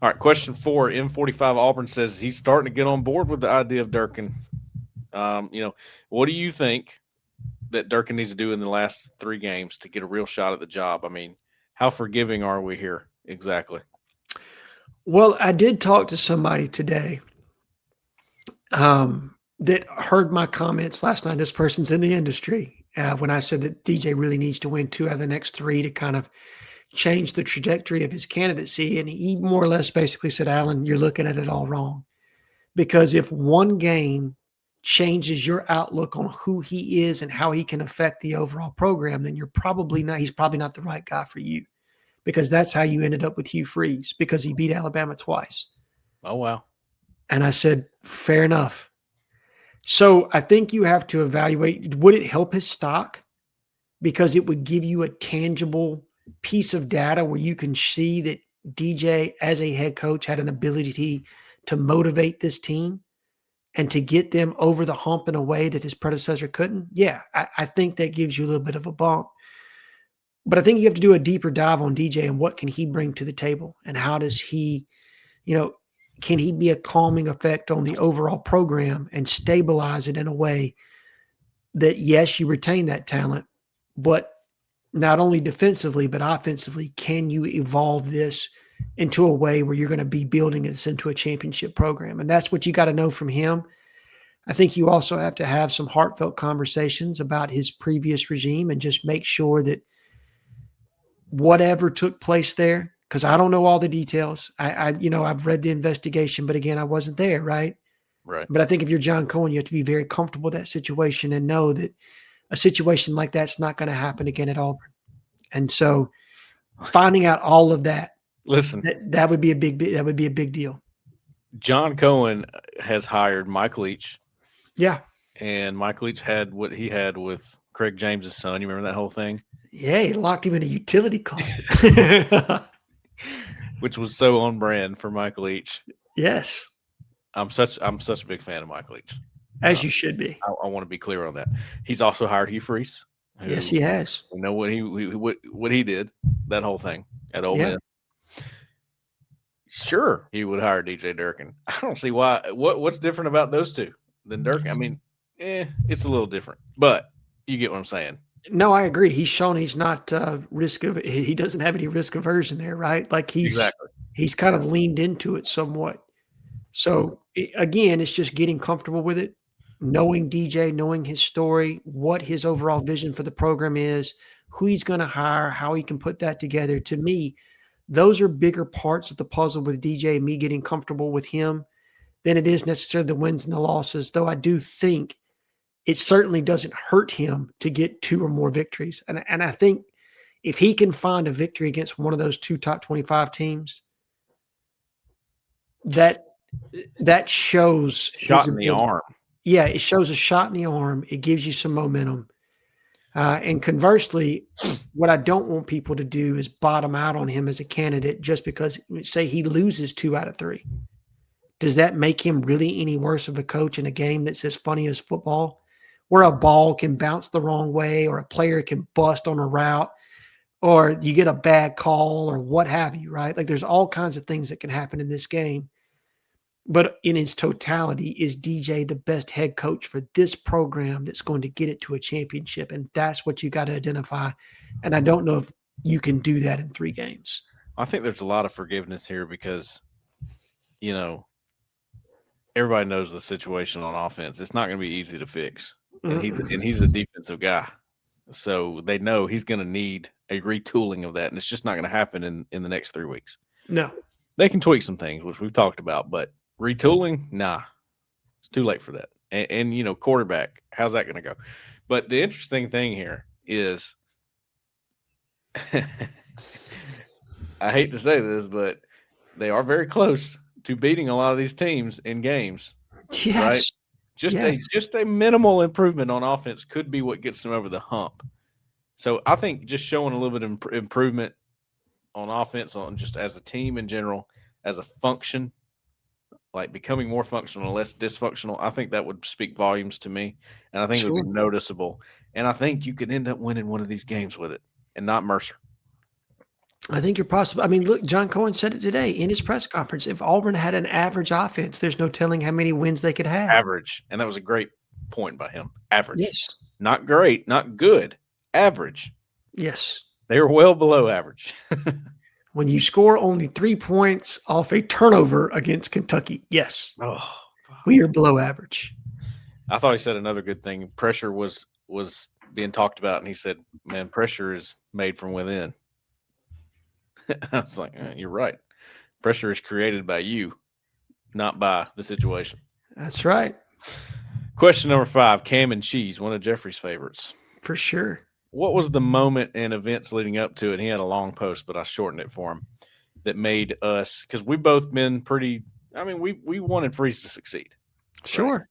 All right, question 4. M45 Auburn says he's starting to get on board with the idea of Durkin. What do you think that Durkin needs to do in the last 3 games to get a real shot at the job? I mean, how forgiving are we here exactly? Well, I did talk to somebody today that heard my comments last night. This person's in the industry when I said that DJ really needs to win 2 out of the next 3 to kind of change the trajectory of his candidacy. And he more or less basically said, Alan, you're looking at it all wrong. Because if one game changes your outlook on who he is and how he can affect the overall program, then he's probably not the right guy for you. Because that's how you ended up with Hugh Freeze, because he beat Alabama twice. Oh, wow. And I said, fair enough. So I think you have to evaluate, would it help his stock? Because it would give you a tangible piece of data where you can see that DJ, as a head coach, had an ability to motivate this team and to get them over the hump in a way that his predecessor couldn't. Yeah, I think that gives you a little bit of a bump. But I think you have to do a deeper dive on DJ and what can he bring to the table, and how does he, can he be a calming effect on the overall program and stabilize it in a way that, yes, you retain that talent, but not only defensively, but offensively, can you evolve this into a way where you're going to be building this into a championship program? And that's what you got to know from him. I think you also have to have some heartfelt conversations about his previous regime and just make sure that whatever took place there, because I don't know all the details. I've read the investigation, but again, I wasn't there, right? Right. But I think if you're John Cohen, you have to be very comfortable with that situation and know that a situation like that's not going to happen again at Auburn. And so finding out all of that, Listen, that would be a big deal. John Cohen has hired Mike Leach, Yeah. and Mike Leach had what he had with Craig James's son. You remember that whole thing? Yeah, he locked him in a utility closet. Which was so on brand for Mike Leach. Yes. I'm such a big fan of Mike Leach. As you should be. I want to be clear on that. He's also hired Hugh Freeze. Yes, he has. We know what he did, that whole thing at Ole Miss. Sure, he would hire DJ Durkin. I don't see why. What's different about those two than Durkin? I mean, it's a little different, but you get what I'm saying. No, I agree. He's shown he's not he doesn't have any risk aversion there, right? Like he's kind of leaned into it somewhat. So again, it's just getting comfortable with it, knowing DJ, knowing his story, what his overall vision for the program is, who he's going to hire, how he can put that together. To me, those are bigger parts of the puzzle with DJ and me getting comfortable with him than it is necessarily the wins and the losses, though I do think it certainly doesn't hurt him to get 2 or more victories. And I think if he can find a victory against one of those 2 top 25 teams, that shows shot in the arm. Yeah, it shows a shot in the arm. It gives you some momentum. And conversely, what I don't want people to do is bottom out on him as a candidate just because, say, he loses 2 out of 3. Does that make him really any worse of a coach in a game that's as funny as football, where a ball can bounce the wrong way or a player can bust on a route or you get a bad call or what have you, right? Like there's all kinds of things that can happen in this game. But in its totality, is DJ the best head coach for this program that's going to get it to a championship? And that's what you got to identify. And I don't know if you can do that in 3 games. I think there's a lot of forgiveness here because, everybody knows the situation on offense. It's not going to be easy to fix. And he's a defensive guy. So they know he's going to need a retooling of that. And it's just not going to happen in the next 3 weeks. No. They can tweak some things, which we've talked about, but retooling, nah. It's too late for that. And quarterback, how's that going to go? But the interesting thing here is I hate to say this, but they are very close to beating a lot of these teams in games. Yes. Right? Just a minimal improvement on offense could be what gets them over the hump. So I think just showing a little bit of improvement on offense, on just as a team in general, as a function, like becoming more functional, less dysfunctional, I think that would speak volumes to me. And I think it would Sure. be noticeable. And I think you could end up winning one of these games with it and not Mercer. I think you're possible. I mean, look, John Cohen said it today in his press conference. If Auburn had an average offense, there's no telling how many wins they could have. Average. And that was a great point by him. Average. Yes. Not great, not good. Average. Yes. They were well below average. When you score only 3 points off a turnover against Kentucky, yes, we are below average. I thought he said another good thing. Pressure was being talked about, and he said, man, pressure is made from within. I was like, you're right. Pressure is created by you, not by the situation. That's right. Question number 5, Cam and Cheese, one of Jeffrey's favorites. For sure. What was the moment and events leading up to it? He had a long post, but I shortened it for him, that made us, because we've both been pretty, I mean, we wanted Freeze to succeed. Sure. Right?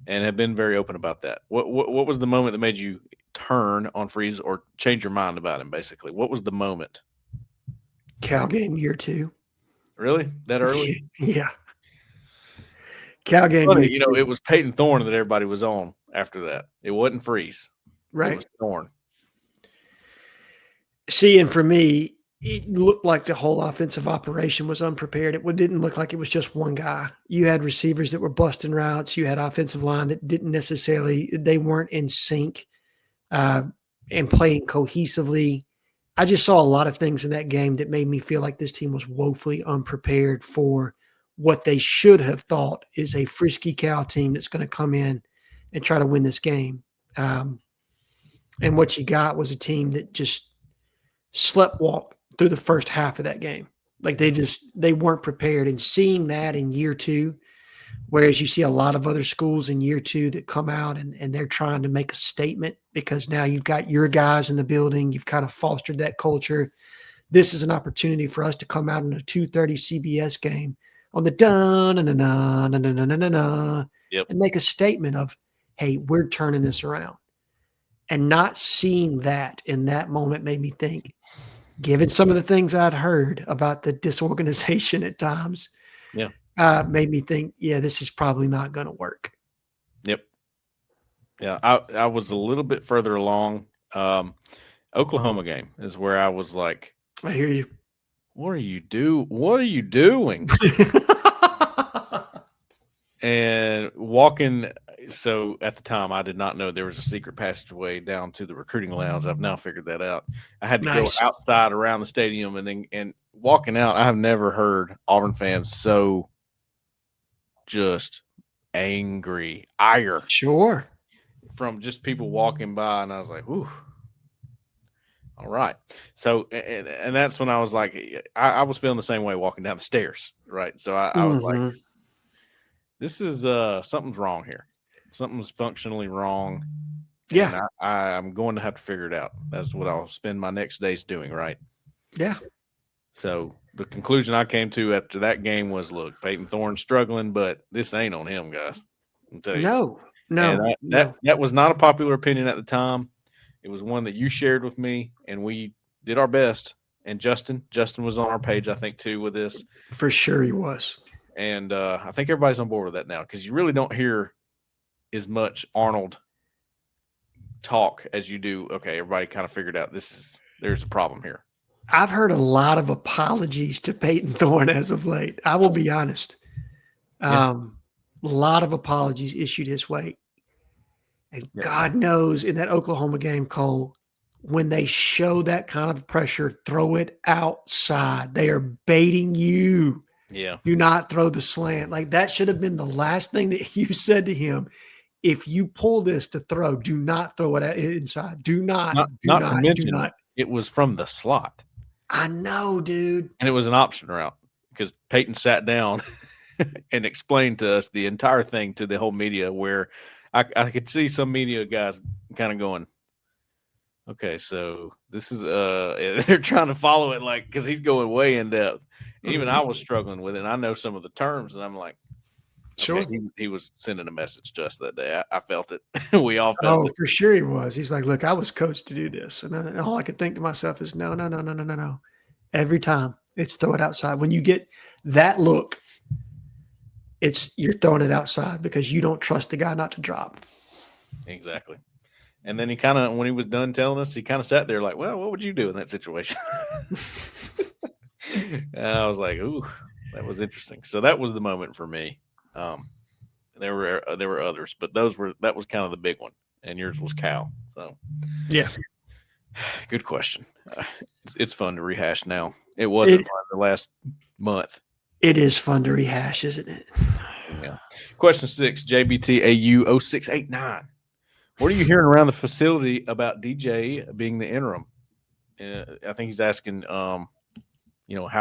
And have been very open about that. What was the moment that made you turn on Freeze or change your mind about him, basically? What was the moment? Cal game year 2. Really? That early? Yeah. Cal game Funny, year 2. it was Peyton Thorne that everybody was on after that. It wasn't Freeze. Right. It was Thorne. See, and for me, it looked like the whole offensive operation was unprepared. It didn't look like it was just one guy. You had receivers that were busting routes. You had offensive line that didn't necessarily, they weren't in sync and playing cohesively. I just saw a lot of things in that game that made me feel like this team was woefully unprepared for what they should have thought is a frisky Cal team that's going to come in and try to win this game. And what you got was a team that just sleptwalked through the first half of that game. Like they weren't prepared. And seeing that in year 2, whereas you see a lot of other schools in year 2 that come out and they're trying to make a statement because now you've got your guys in the building. You've kind of fostered that culture. This is an opportunity for us to come out in a 2:30 CBS game on the and make a statement of, hey, we're turning this around. And not seeing that in that moment made me think, given some of the things I'd heard about the disorganization at times, made me think, this is probably not going to work. Yep. Yeah, I was a little bit further along. Oklahoma game is where I was like, I hear you. What are you doing? And walking. So at the time, I did not know there was a secret passageway down to the recruiting lounge. I've now figured that out. I had to go outside around the stadium and walking out. I have never heard Auburn fans so just angry, ire. Sure. From just people walking by. And I was like, ooh. All right. So, and that's when I was like, I was feeling the same way walking down the stairs. Right. So I was like, this is something's wrong here. Something's functionally wrong. Yeah. And I'm going to have to figure it out. That's what I'll spend my next days doing. Right. Yeah. So the conclusion I came to after that game was, look, Peyton Thorne's struggling, but this ain't on him, guys. I'll tell you. No. That was not a popular opinion at the time. It was one that you shared with me, and we did our best. And Justin was on our page, I think, too, with this. For sure he was. And I think everybody's on board with that now because you really don't hear as much Arnold talk as you do. Okay, everybody kind of figured out there's a problem here. I've heard a lot of apologies to Peyton Thorne as of late. I will be honest. A lot of apologies issued his way. And God knows in that Oklahoma game, Cole, when they show that kind of pressure, throw it outside. They are baiting you. Yeah. Do not throw the slant. Like that should have been the last thing that you said to him. If you pull this to throw, do not throw it inside. Do not. It was from the slot. I know, dude. And it was an option route because Peyton sat down and explained to us the entire thing to the whole media where I could see some media guys kind of going, okay, so this is they're trying to follow it like because he's going way in depth. Even I was struggling with it. And I know some of the terms, and I'm like, sure. Okay, he was sending a message to us that day. I felt it. We all felt it. Oh, for sure he was. He's like, look, I was coached to do this, and all I could think to myself is, no. Every time it's throw it outside. When you get that look, you're throwing it outside because you don't trust the guy not to drop. Exactly. And then he kind of, when he was done telling us, he kind of sat there like, well, what would you do in that situation? And I was like, ooh, that was interesting. So that was the moment for me. There were others, but that was kind of the big one. And yours was Cal. So yeah, good question. It's fun to rehash now. It wasn't fun the last month. It is fun to rehash, isn't it? Yeah. Question 6, JBTAU 0689. What are you hearing around the facility about DJ being the interim? I think he's asking, how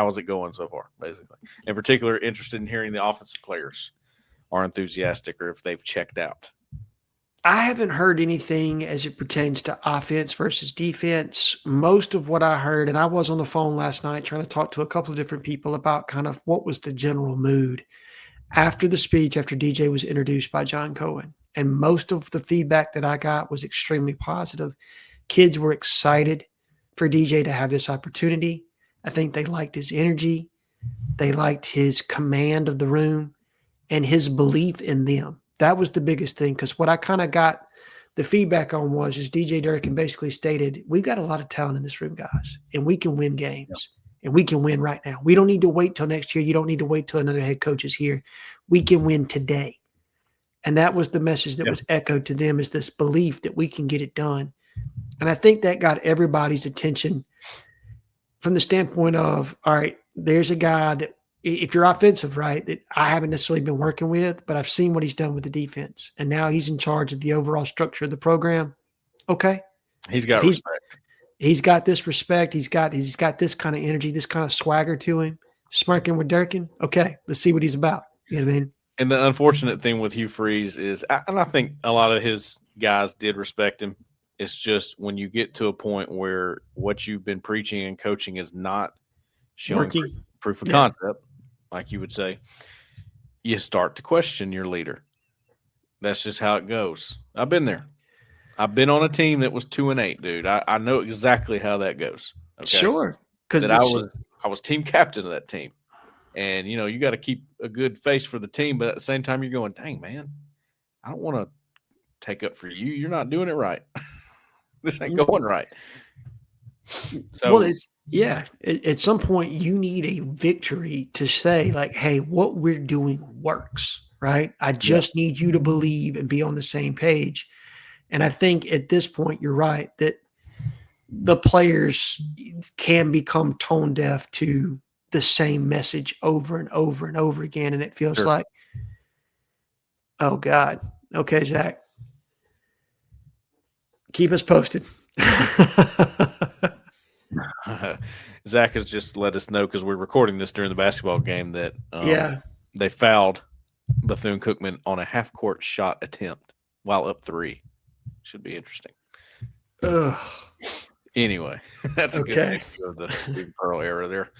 is it going so far, basically. In particular, interested in hearing the offensive players are enthusiastic or if they've checked out. I haven't heard anything as it pertains to offense versus defense. Most of what I heard, and I was on the phone last night trying to talk to a couple of different people about kind of what was the general mood after the speech, after DJ was introduced by John Cohen. And most of the feedback that I got was extremely positive. Kids were excited for DJ to have this opportunity. I think they liked his energy. They liked his command of the room and his belief in them. That was the biggest thing, because what I kind of got the feedback on was DJ Durkin basically stated, we've got a lot of talent in this room, guys, and we can win games, and we can win right now. We don't need to wait till next year. You don't need to wait till another head coach is here. We can win today. And that was the message that was echoed to them, is this belief that we can get it done. And I think that got everybody's attention from the standpoint of, all right, there's a guy that, if you're offensive, right, that I haven't necessarily been working with, but I've seen what he's done with the defense. And now he's in charge of the overall structure of the program. Okay. He's got respect. He's got this respect. He's got this kind of energy, this kind of swagger to him. Smirking with Durkin. Okay, let's see what he's about. You know what I mean? And the unfortunate thing with Hugh Freeze is, and I think a lot of his guys did respect him, it's just when you get to a point where what you've been preaching and coaching is not showing proof of concept, like you would say, you start to question your leader. That's just how it goes. I've been there. I've been on a team that was 2-8, dude. I know exactly how that goes. Okay? Sure. Because I was team captain of that team. And, you got to keep a good face for the team, but at the same time, you're going, dang, man, I don't want to take up for you. You're not doing it right. This ain't going right. So, well, at some point, you need a victory to say, like, hey, what we're doing works, right? I just need you to believe and be on the same page. And I think at this point, you're right, that the players can become tone deaf to the same message over and over and over again. And it feels like, oh God. Okay, Zach. Keep us posted. Zach has just let us know, because we're recording this during the basketball game, that they fouled Bethune-Cookman on a half-court shot attempt while up 3. Should be interesting. Ugh. Anyway, that's a good thing of the Steve Pearl era there.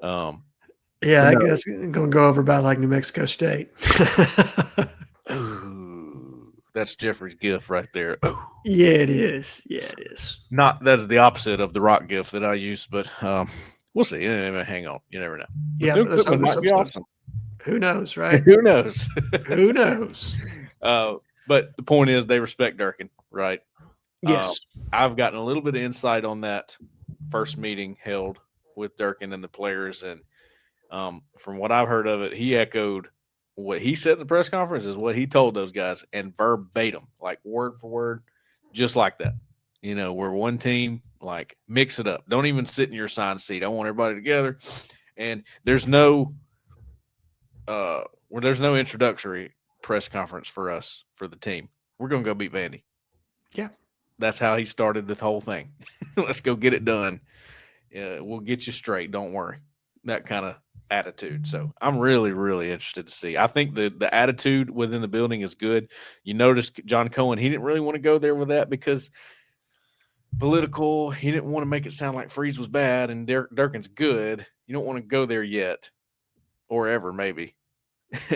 I guess I'm going to go over by like New Mexico State. Ooh, that's Jeffrey's gift right there. Ooh. Yeah, it is. Yeah, it is. That's the opposite of the rock gift that I use, but we'll see. Hang on. You never know. Yeah, but let's hope might be awesome. Who knows, right? Who knows? Who knows? But the point is, they respect Durkin, right? Yes. I've gotten a little bit of insight on that first meeting held with Durkin and the players, and from what I've heard of it, he echoed what he said in the press conference is what he told those guys, and verbatim, like word for word, just like that. We're one team, like mix it up. Don't even sit in your assigned seat. I want everybody together. And there's no introductory press conference for us, for the team. We're going to go beat Vandy. Yeah. That's how he started the whole thing. Let's go get it done. We'll get you straight. Don't worry. That kind of attitude. So I'm really, really interested to see. I think the attitude within the building is good. You notice John Cohen, he didn't really want to go there with that because political. He didn't want to make it sound like Freeze was bad and Durkin's good. You don't want to go there yet, or ever, maybe.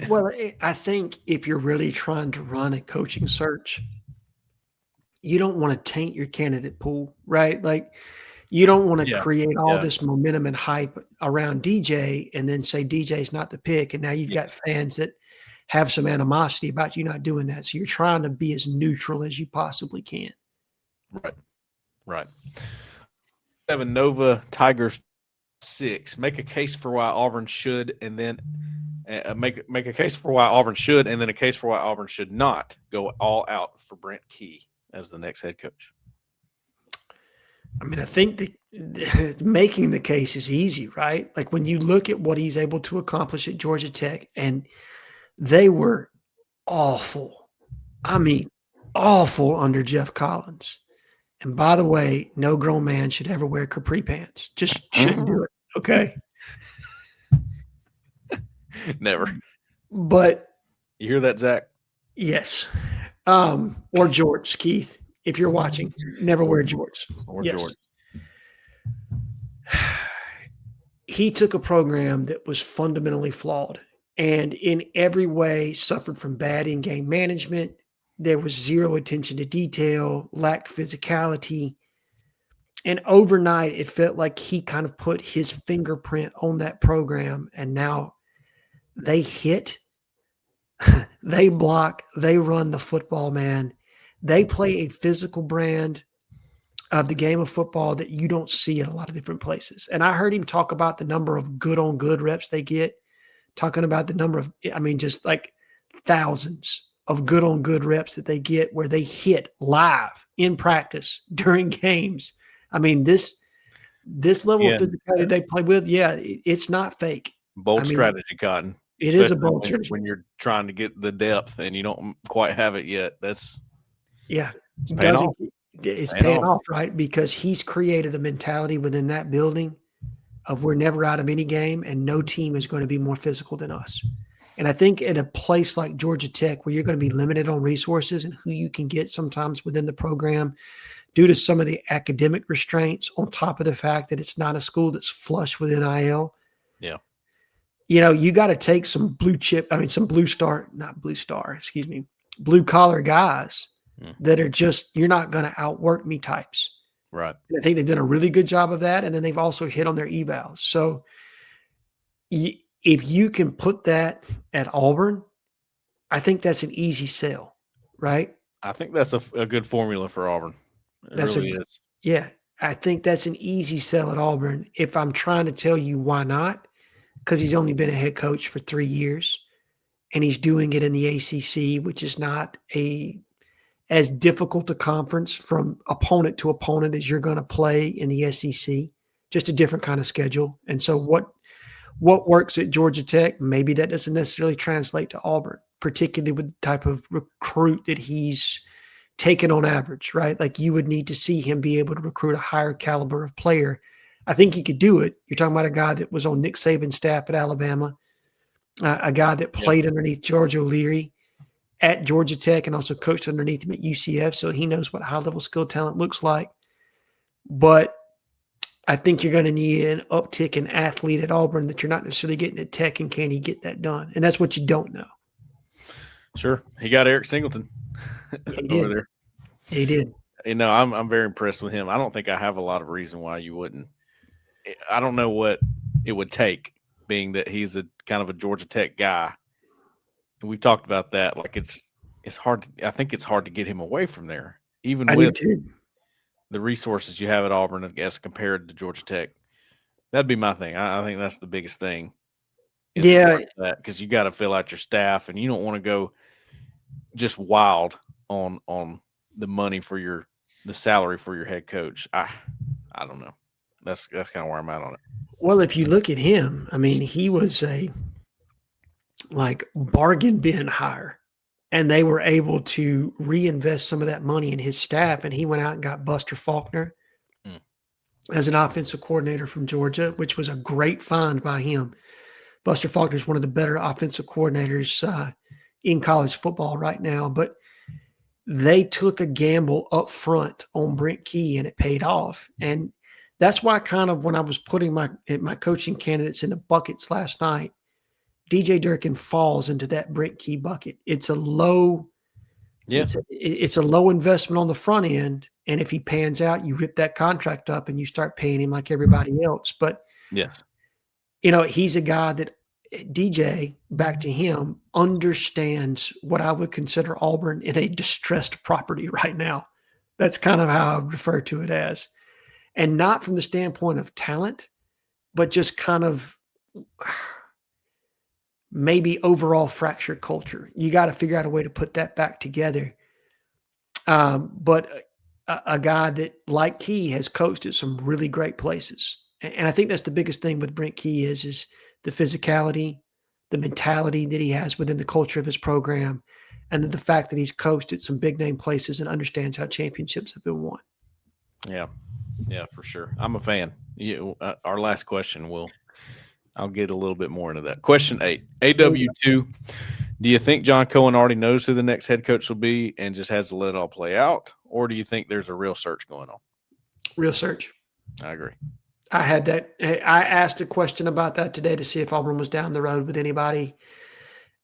Well, I think if you're really trying to run a coaching search, you don't want to taint your candidate pool, right? Like, You don't want to Yeah. create all Yeah. this momentum and hype around DJ and then say DJ's not the pick. And now you've got Yes. fans that have some animosity about you not doing that. So you're trying to be as neutral as you possibly can. Right. Right. 7 Nova Tigers 6. Make a case for why Auburn should, and then make a case for why Auburn should, and then a case for why Auburn should not go all out for Brent Key as the next head coach. I mean, I think making the case is easy, right? Like when you look at what he's able to accomplish at Georgia Tech, and they were awful. I mean, awful under Jeff Collins. And by the way, no grown man should ever wear capri pants. Just shouldn't do it. Okay. Never. But You hear that, Zach? yes. Or George, Keith, if you're watching, never wear George. Or Yes. George. He took a program that was fundamentally flawed and in every way suffered from bad in-game management. There was zero attention to detail, lacked physicality. And overnight, it felt like he kind of put his fingerprint on that program. And now they hit, they block, they run the football, man. They play a physical brand of the game of football that you don't see in a lot of different places. And I heard him talk about the number of good on good reps they get, talking about the number of, I mean, just like thousands of good on good reps that they get where they hit live in practice during games. I mean, this level of physicality they play with, it's not fake. Bold strategy, Cotton. It is a bold strategy. When you're trying to get the depth and you don't quite have it yet. It's paying off. It's paying off, right? Because he's created a mentality within that building of we're never out of any game and no team is going to be more physical than us. And I think at a place like Georgia Tech, where you're going to be limited on resources and who you can get sometimes within the program due to some of the academic restraints, on top of the fact that it's not a school that's flush with NIL. Yeah. You know, you got to take some blue collar guys that are just, you're not going to outwork me types. Right. And I think they've done a really good job of that. And then they've also hit on their evals. So if you can put that at Auburn, I think that's an easy sell, right? I think that's a good formula for Auburn. It really is. Yeah. I think that's an easy sell at Auburn. If I'm trying to tell you why not, because he's only been a head coach for 3 years and he's doing it in the ACC, which is not as difficult a conference from opponent to opponent as you're going to play in the SEC, just a different kind of schedule. And so what works at Georgia Tech, maybe that doesn't necessarily translate to Auburn, particularly with the type of recruit that he's taken on average, right? Like you would need to see him be able to recruit a higher caliber of player. I think he could do it. You're talking about a guy that was on Nick Saban's staff at Alabama, a guy that played underneath George O'Leary at Georgia Tech and also coached underneath him at UCF. So he knows what high-level skill talent looks like. But I think you're going to need an uptick in athlete at Auburn that you're not necessarily getting at Tech, and can he get that done? And that's what you don't know. Sure. He got Eric Singleton over there. He did. You know, I'm very impressed with him. I don't think I have a lot of reason why you wouldn't. I don't know what it would take, being that he's a kind of a Georgia Tech guy. And we've talked about that. Like it's hard. I think it's hard to get him away from there, even with the resources you have at Auburn, I guess, compared to Georgia Tech. That'd be my thing. I think that's the biggest thing. Yeah, because you got to fill out your staff, and you don't want to go just wild on the money for the salary for your head coach. I don't know. That's kind of where I'm at on it. Well, if you look at him, I mean, he was a bargain bin hire, and they were able to reinvest some of that money in his staff. And he went out and got Buster Faulkner as an offensive coordinator from Georgia, which was a great find by him. Buster Faulkner is one of the better offensive coordinators in college football right now, but they took a gamble up front on Brent Key, and it paid off. And that's why kind of when I was putting my coaching candidates in the buckets last night, DJ Durkin falls into that Brent Key bucket. It's a low Yeah. It's a low investment on the front end, and if he pans out, you rip that contract up and you start paying him like everybody else. But Yes. he's a guy that DJ, back to him, understands what I would consider Auburn in a distressed property right now. That's kind of how I refer to it as. And not from the standpoint of talent, but just kind of maybe overall fractured culture. You got to figure out a way to put that back together. But a guy that, like Key, has coached at some really great places. And I think that's the biggest thing with Brent Key is the physicality, the mentality that he has within the culture of his program, and the fact that he's coached at some big name places and understands how championships have been won. Yeah. Yeah, for sure. I'm a fan. Our last question I'll get a little bit more into that. Question 8, AW2. Do you think John Cohen already knows who the next head coach will be and just has to let it all play out? Or do you think there's a real search going on? Real search. I agree. I asked a question about that today to see if Auburn was down the road with anybody.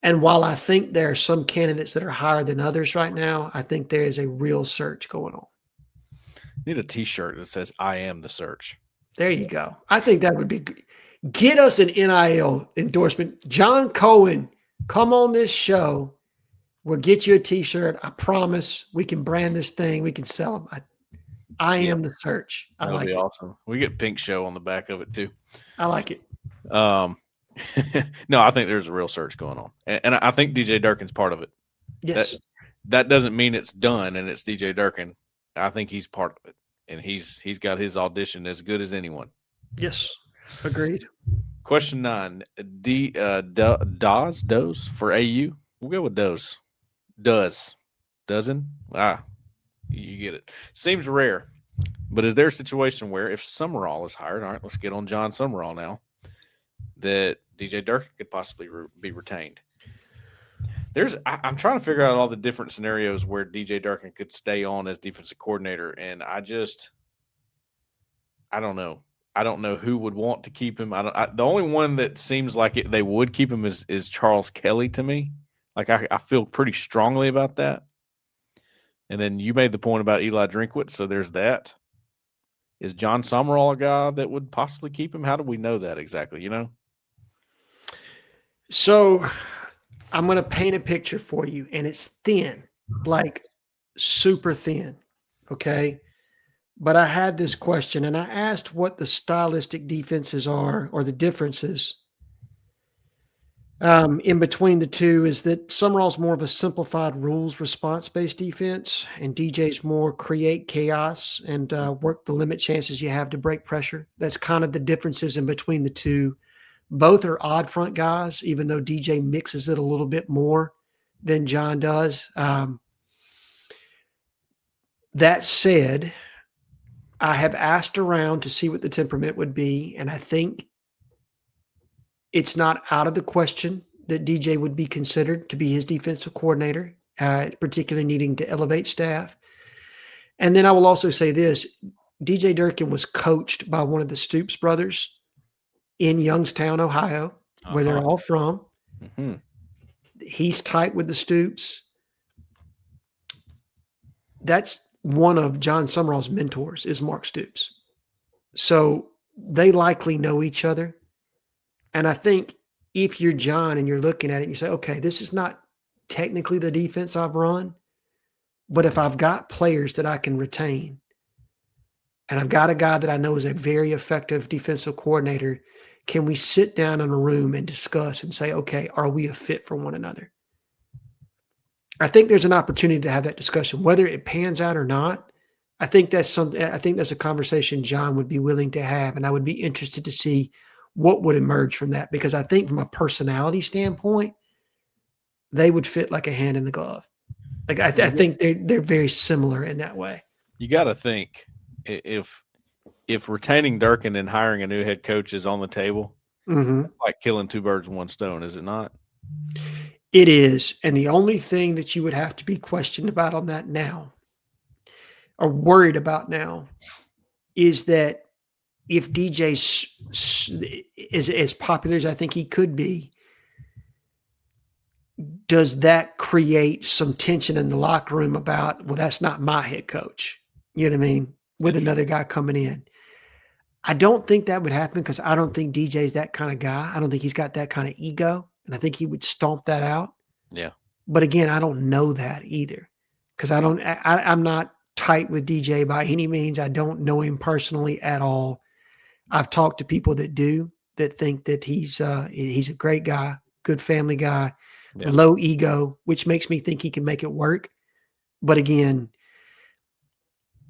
And while I think there are some candidates that are higher than others right now, I think there is a real search going on. Need a T-shirt that says "I am the search." There you go. I think that would be good. Get us an NIL endorsement. John Cohen, come on this show. We'll get you a T-shirt. I promise. We can brand this thing. We can sell them. I am the search. I That'll like be it. awesome. We get Pink Show on the back of it too. I like it. No, I think there's a real search going on, and I think DJ Durkin's part of it. Yes. That doesn't mean it's done and it's DJ Durkin. I think he's part of it, and he's got his audition as good as anyone. Yes. Agreed. Question 9, Does for AU? We'll go with doesn't. You get it. Seems rare, but is there a situation where if Summerall is hired, all right, let's get on John Summerall now, that DJ Durkin could possibly be retained? I'm trying to figure out all the different scenarios where DJ Durkin could stay on as defensive coordinator, and I don't know. I don't know who would want to keep him. The only one that seems like they would keep him is Charles Kelly to me. Like I feel pretty strongly about that. And then you made the point about Eli Drinkwitz, so there's that. Is John Summerall a guy that would possibly keep him? How do we know that exactly? So I'm going to paint a picture for you, and it's thin, like super thin. Okay. But I had this question, and I asked what the stylistic defenses are or the differences in between the two. Is that Summerall's more of a simplified rules response-based defense, and DJ's more create chaos and work the limit chances you have to break pressure. That's kind of the differences in between the two. Both are odd front guys, even though DJ mixes it a little bit more than John does. That said, I have asked around to see what the temperament would be, and I think it's not out of the question that DJ would be considered to be his defensive coordinator, particularly needing to elevate staff. And then I will also say this, DJ Durkin was coached by one of the Stoops brothers in Youngstown, Ohio, where they're all from. Mm-hmm. He's tight with the Stoops. That's one of John Summerall's mentors is Mark Stoops. So they likely know each other. And I think if you're John and you're looking at it, you say, okay, this is not technically the defense I've run, but if I've got players that I can retain, and I've got a guy that I know is a very effective defensive coordinator, can we sit down in a room and discuss and say, okay, are we a fit for one another? I think there's an opportunity to have that discussion, whether it pans out or not. I think that's a conversation John would be willing to have, and I would be interested to see what would emerge from that, because I think from a personality standpoint, they would fit like a hand in the glove. Like I think they're very similar in that way. You got to think if retaining Durkin and hiring a new head coach is on the table, it's like killing two birds with one stone, is it not? It is. And the only thing that you would have to be questioned about on that now, or worried about now, is that if DJ is as popular as I think he could be, does that create some tension in the locker room about, well, that's not my head coach? You know what I mean? With another guy coming in. I don't think that would happen because I don't think DJ's that kind of guy. I don't think he's got that kind of ego, and I think he would stomp that out. Yeah. But again, I don't know that either because I'm not tight with DJ by any means. I don't know him personally at all. I've talked to people that do, that think that he's a great guy, good family guy, low ego, which makes me think he can make it work. But again,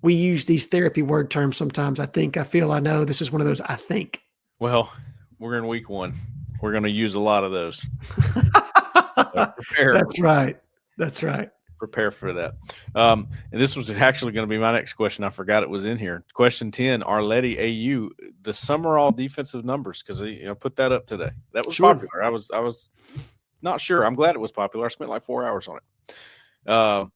we use these therapy word terms sometimes. I think, I feel, I know. This is one of those I think. Well, we're in week 1. We're going to use a lot of those. So prepare. That's right. That's right. Prepare for that. And this was actually going to be my next question. I forgot it was in here. Question 10, Arletty AU, the Summerall defensive numbers, because put that up today. That was popular. I was not sure. I'm glad it was popular. I spent like 4 hours on it.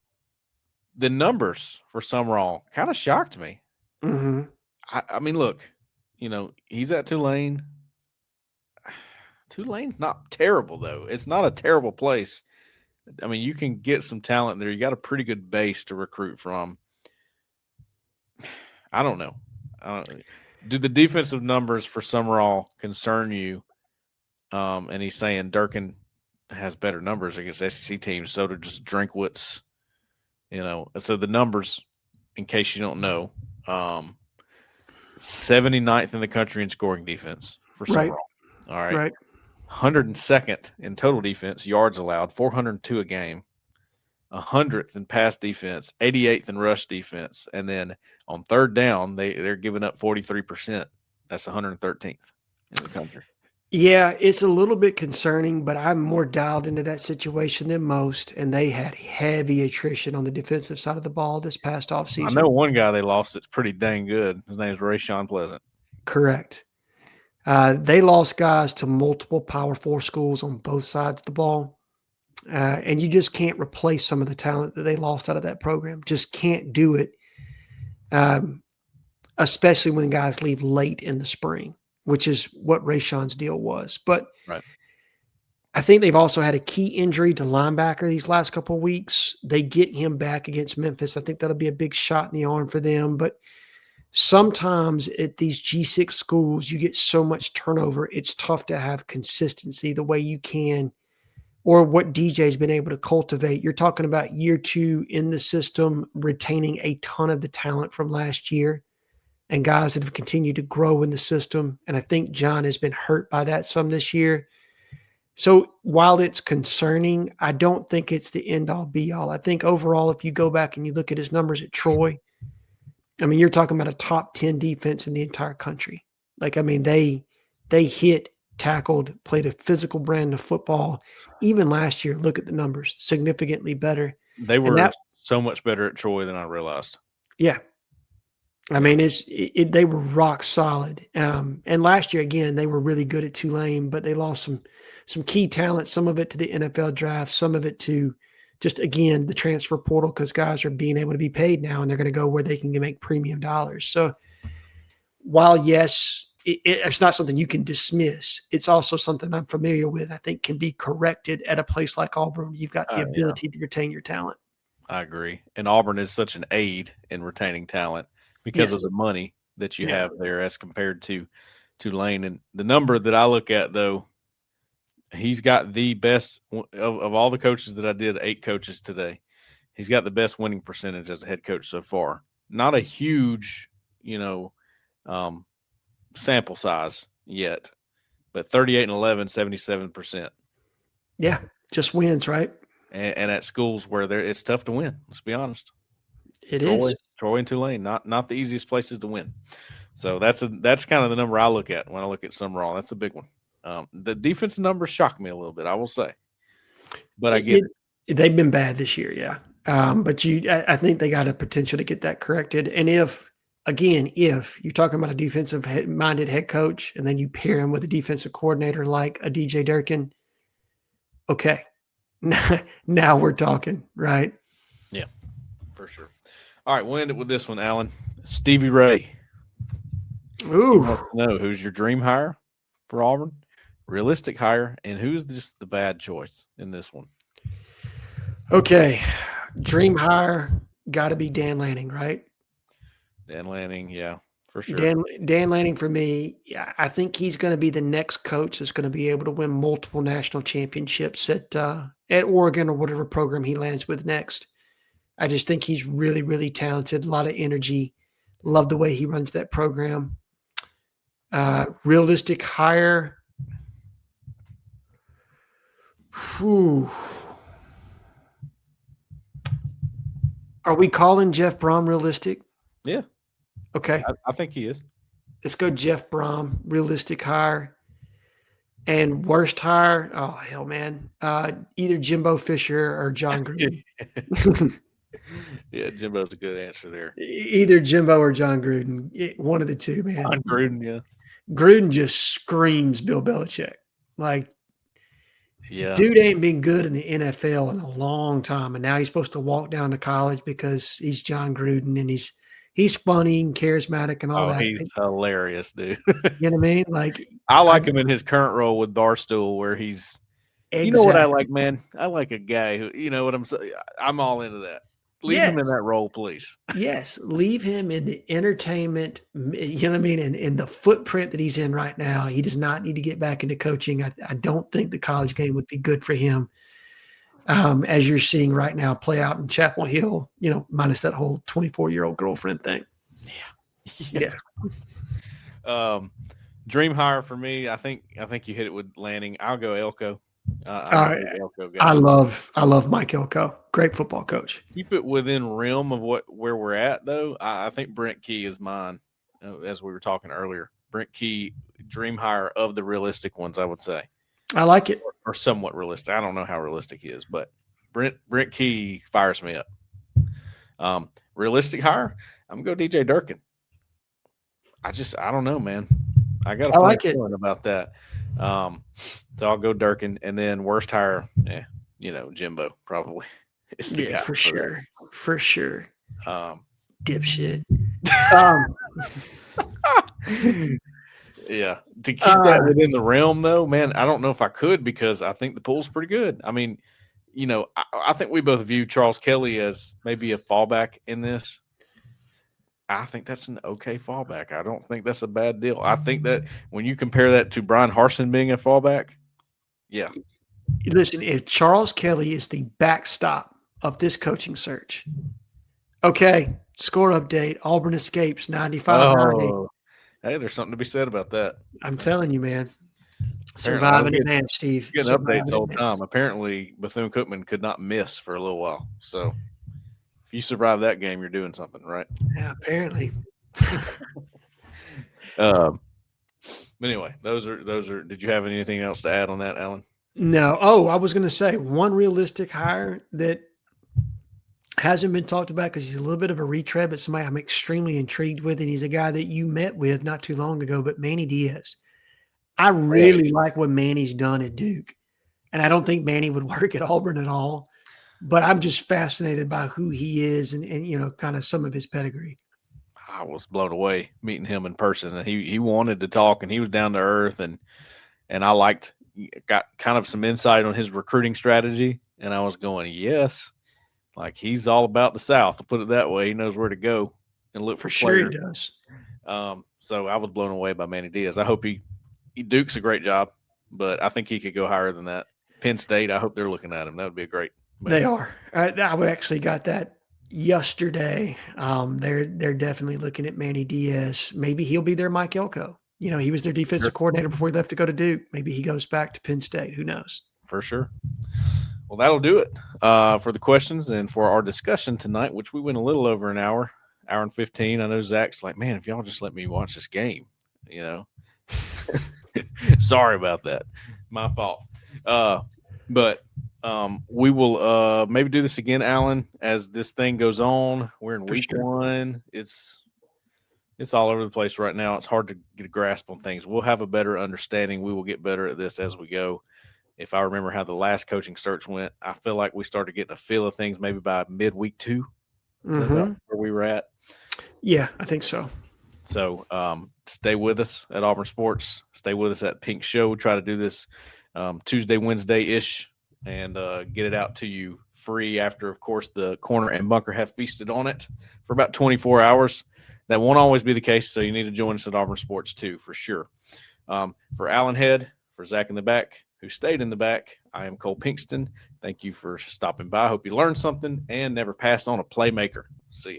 The numbers for Summerall kind of shocked me. Mm-hmm. I mean, look, he's at Tulane. Tulane's not terrible, though. It's not a terrible place. I mean, you can get some talent there. You got a pretty good base to recruit from. I don't know. Do the defensive numbers for Summerall concern you? And he's saying Durkin has better numbers against SEC teams. So do just Drinkwitz. So the numbers, in case you don't know, 79th in the country in scoring defense for Summerall. All right. Right. 102nd in total defense, yards allowed, 402 a game, 100th in pass defense, 88th in rush defense, and then on third down, they're giving up 43%. That's 113th in the country. Yeah, it's a little bit concerning, but I'm more dialed into that situation than most, and they had heavy attrition on the defensive side of the ball this past offseason. I know one guy they lost that's pretty dang good. His name is Rayshawn Pleasant. Correct. They lost guys to multiple Power 4 schools on both sides of the ball, and you just can't replace some of the talent that they lost out of that program. Just can't do it, especially when guys leave late in the spring, which is what Rayshawn's deal was. But right. I think they've also had a key injury to linebacker these last couple of weeks. They get him back against Memphis. I think that'll be a big shot in the arm for them. But sometimes at these G6 schools, you get so much turnover, it's tough to have consistency the way you can, or what DJ's been able to cultivate. You're talking about year 2 in the system, retaining a ton of the talent from last year and guys that have continued to grow in the system. And I think John has been hurt by that some this year. So while it's concerning, I don't think it's the end-all, be-all. I think overall, if you go back and you look at his numbers at Troy, I mean, you're talking about a top 10 defense in the entire country. They hit, tackled, played a physical brand of football. Even last year, look at the numbers, significantly better. They were so much better at Troy than I realized. Yeah. I mean, they were rock solid. And last year, again, they were really good at Tulane, but they lost some key talent, some of it to the NFL draft, some of it to just, again, the transfer portal, because guys are being able to be paid now and they're going to go where they can make premium dollars. So while, yes, it's not something you can dismiss, it's also something I'm familiar with. I think can be corrected at a place like Auburn. You've got the ability to retain your talent. I agree. And Auburn is such an aid in retaining talent because of the money that you have there as compared to Tulane. And the number that I look at, though, he's got the best of all the coaches that I did, 8 coaches today. He's got the best winning percentage as a head coach so far. Not a huge, sample size yet, but 38-11, 77%. Yeah, just wins, right? And at schools where it's tough to win. Let's be honest. It is. Troy and Tulane, not the easiest places to win. So that's kind of the number I look at when I look at Summerall. That's a big one. The defensive numbers shock me a little bit, I will say, but I get it. They've been bad this year, yeah. But I think they got a potential to get that corrected. And if you're talking about a defensive-minded head coach, and then you pair him with a defensive coordinator like a DJ Durkin, okay, now we're talking, right? Yeah, for sure. All right, we'll end it with this one, Alan. Stevie Ray. Ooh. No, who's your dream hire for Auburn? Realistic hire, and who's just the bad choice in this one? Okay. Dream hire got to be Dan Lanning, right? Dan Lanning, yeah, for sure. Dan Lanning for me, yeah, I think he's going to be the next coach that's going to be able to win multiple national championships at Oregon or whatever program he lands with next. I just think he's really, really talented, a lot of energy. Love the way he runs that program. Realistic hire. Whew. Are we calling Jeff Brom realistic? Yeah. Okay. I think he is. Let's go Jeff Brom, realistic hire. And worst hire, oh hell, man, either Jimbo Fisher or John Gruden. Yeah, Jimbo's a good answer there. Either Jimbo or John Gruden, one of the two, man. John Gruden, yeah. Gruden just screams Bill Belichick. Like, yeah, dude ain't been good in the NFL in a long time, and now he's supposed to walk down to college because he's John Gruden and he's funny and charismatic and all that. He's hilarious, dude. You know what I mean? Like, I like him in his current role with Barstool, where he's, you know what I like, man? I like a guy who, you know what I'm saying? I'm all into that. Leave him in that role, please. Yes, leave him in the entertainment, you know what I mean, and in the footprint that he's in right now. He does not need to get back into coaching. I don't think the college game would be good for him, as you're seeing right now play out in Chapel Hill, you know, minus that whole 24-year-old girlfriend thing. Yeah. Dream hire for me, I think you hit it with Lanning. I'll go Elko. Elko guy. I love Mike Elko. Great football coach. Keep it within realm of where we're at, though. I think Brent Key is mine, as we were talking earlier. Brent Key, dream hire of the realistic ones, I would say. I like it. Or somewhat realistic. I don't know how realistic he is, but Brent Key fires me up. Realistic hire, I'm going to go DJ Durkin. I don't know, man. I got a funny feeling about that. So I'll go Durkin, and then worst hire, Jimbo probably is the guy. For sure. Dipshit. Yeah. To keep that within the realm, though, man, I don't know if I could, because I think the pool's pretty good. I mean, I think we both view Charles Kelly as maybe a fallback in this. I think that's an okay fallback. I don't think that's a bad deal. I think that when you compare that to Brian Harsin being a fallback, yeah. Listen, if Charles Kelly is the backstop of this coaching search, okay, score update, Auburn escapes 95-90. Hey, there's something to be said about that. I'm telling you, man. Surviving it, man, Steve. Getting updates all the time. Apparently, Bethune-Cookman could not miss for a little while. So if you survive that game, you're doing something, right? Yeah, apparently. Anyway, those are. Did you have anything else to add on that, Alan? No. Oh, I was going to say one realistic hire that hasn't been talked about because he's a little bit of a retread, but somebody I'm extremely intrigued with, and he's a guy that you met with not too long ago, but Manny Diaz. I really like what Manny's done at Duke, and I don't think Manny would work at Auburn at all, but I'm just fascinated by who he is and kind of some of his pedigree. I was blown away meeting him in person, and he wanted to talk, and he was down to earth, and I got kind of some insight on his recruiting strategy, and I was going, yes, like he's all about the South. I'll put it that way. He knows where to go and look for players. Sure he does. So I was blown away by Manny Diaz. I hope Duke's a great job, but I think he could go higher than that. Penn State, I hope they're looking at him. That would be a great move. They are. I actually got that yesterday. They're definitely looking at Manny Diaz. Maybe he'll be their Mike Elko. He was their defensive coordinator before he left to go to Duke. Maybe he goes back to Penn State. Who knows? For sure. Well, that'll do it for the questions and for our discussion tonight, which we went a little over an hour and 15. I know Zach's like, man, if y'all just let me watch this game, Sorry about that. My fault. But we will maybe do this again, Alan, as this thing goes on. We're in week one. It's all over the place right now. It's hard to get a grasp on things. We'll have a better understanding. We will get better at this as we go. If I remember how the last coaching search went, I feel like we started getting a feel of things maybe by midweek 2. Mm-hmm. Where we were at. Yeah, I think so. So stay with us at Auburn Sports. Stay with us at Pink Show. We'll try to do this Tuesday, Wednesday-ish, and get it out to you free after, of course, the corner and bunker have feasted on it for about 24 hours. That won't always be the case, so you need to join us at Auburn Sports too, for sure. For Alan Head, for Zach in the back, who stayed in the back, I am Cole Pinkston. Thank you for stopping by. I hope you learned something and never pass on a playmaker. See ya.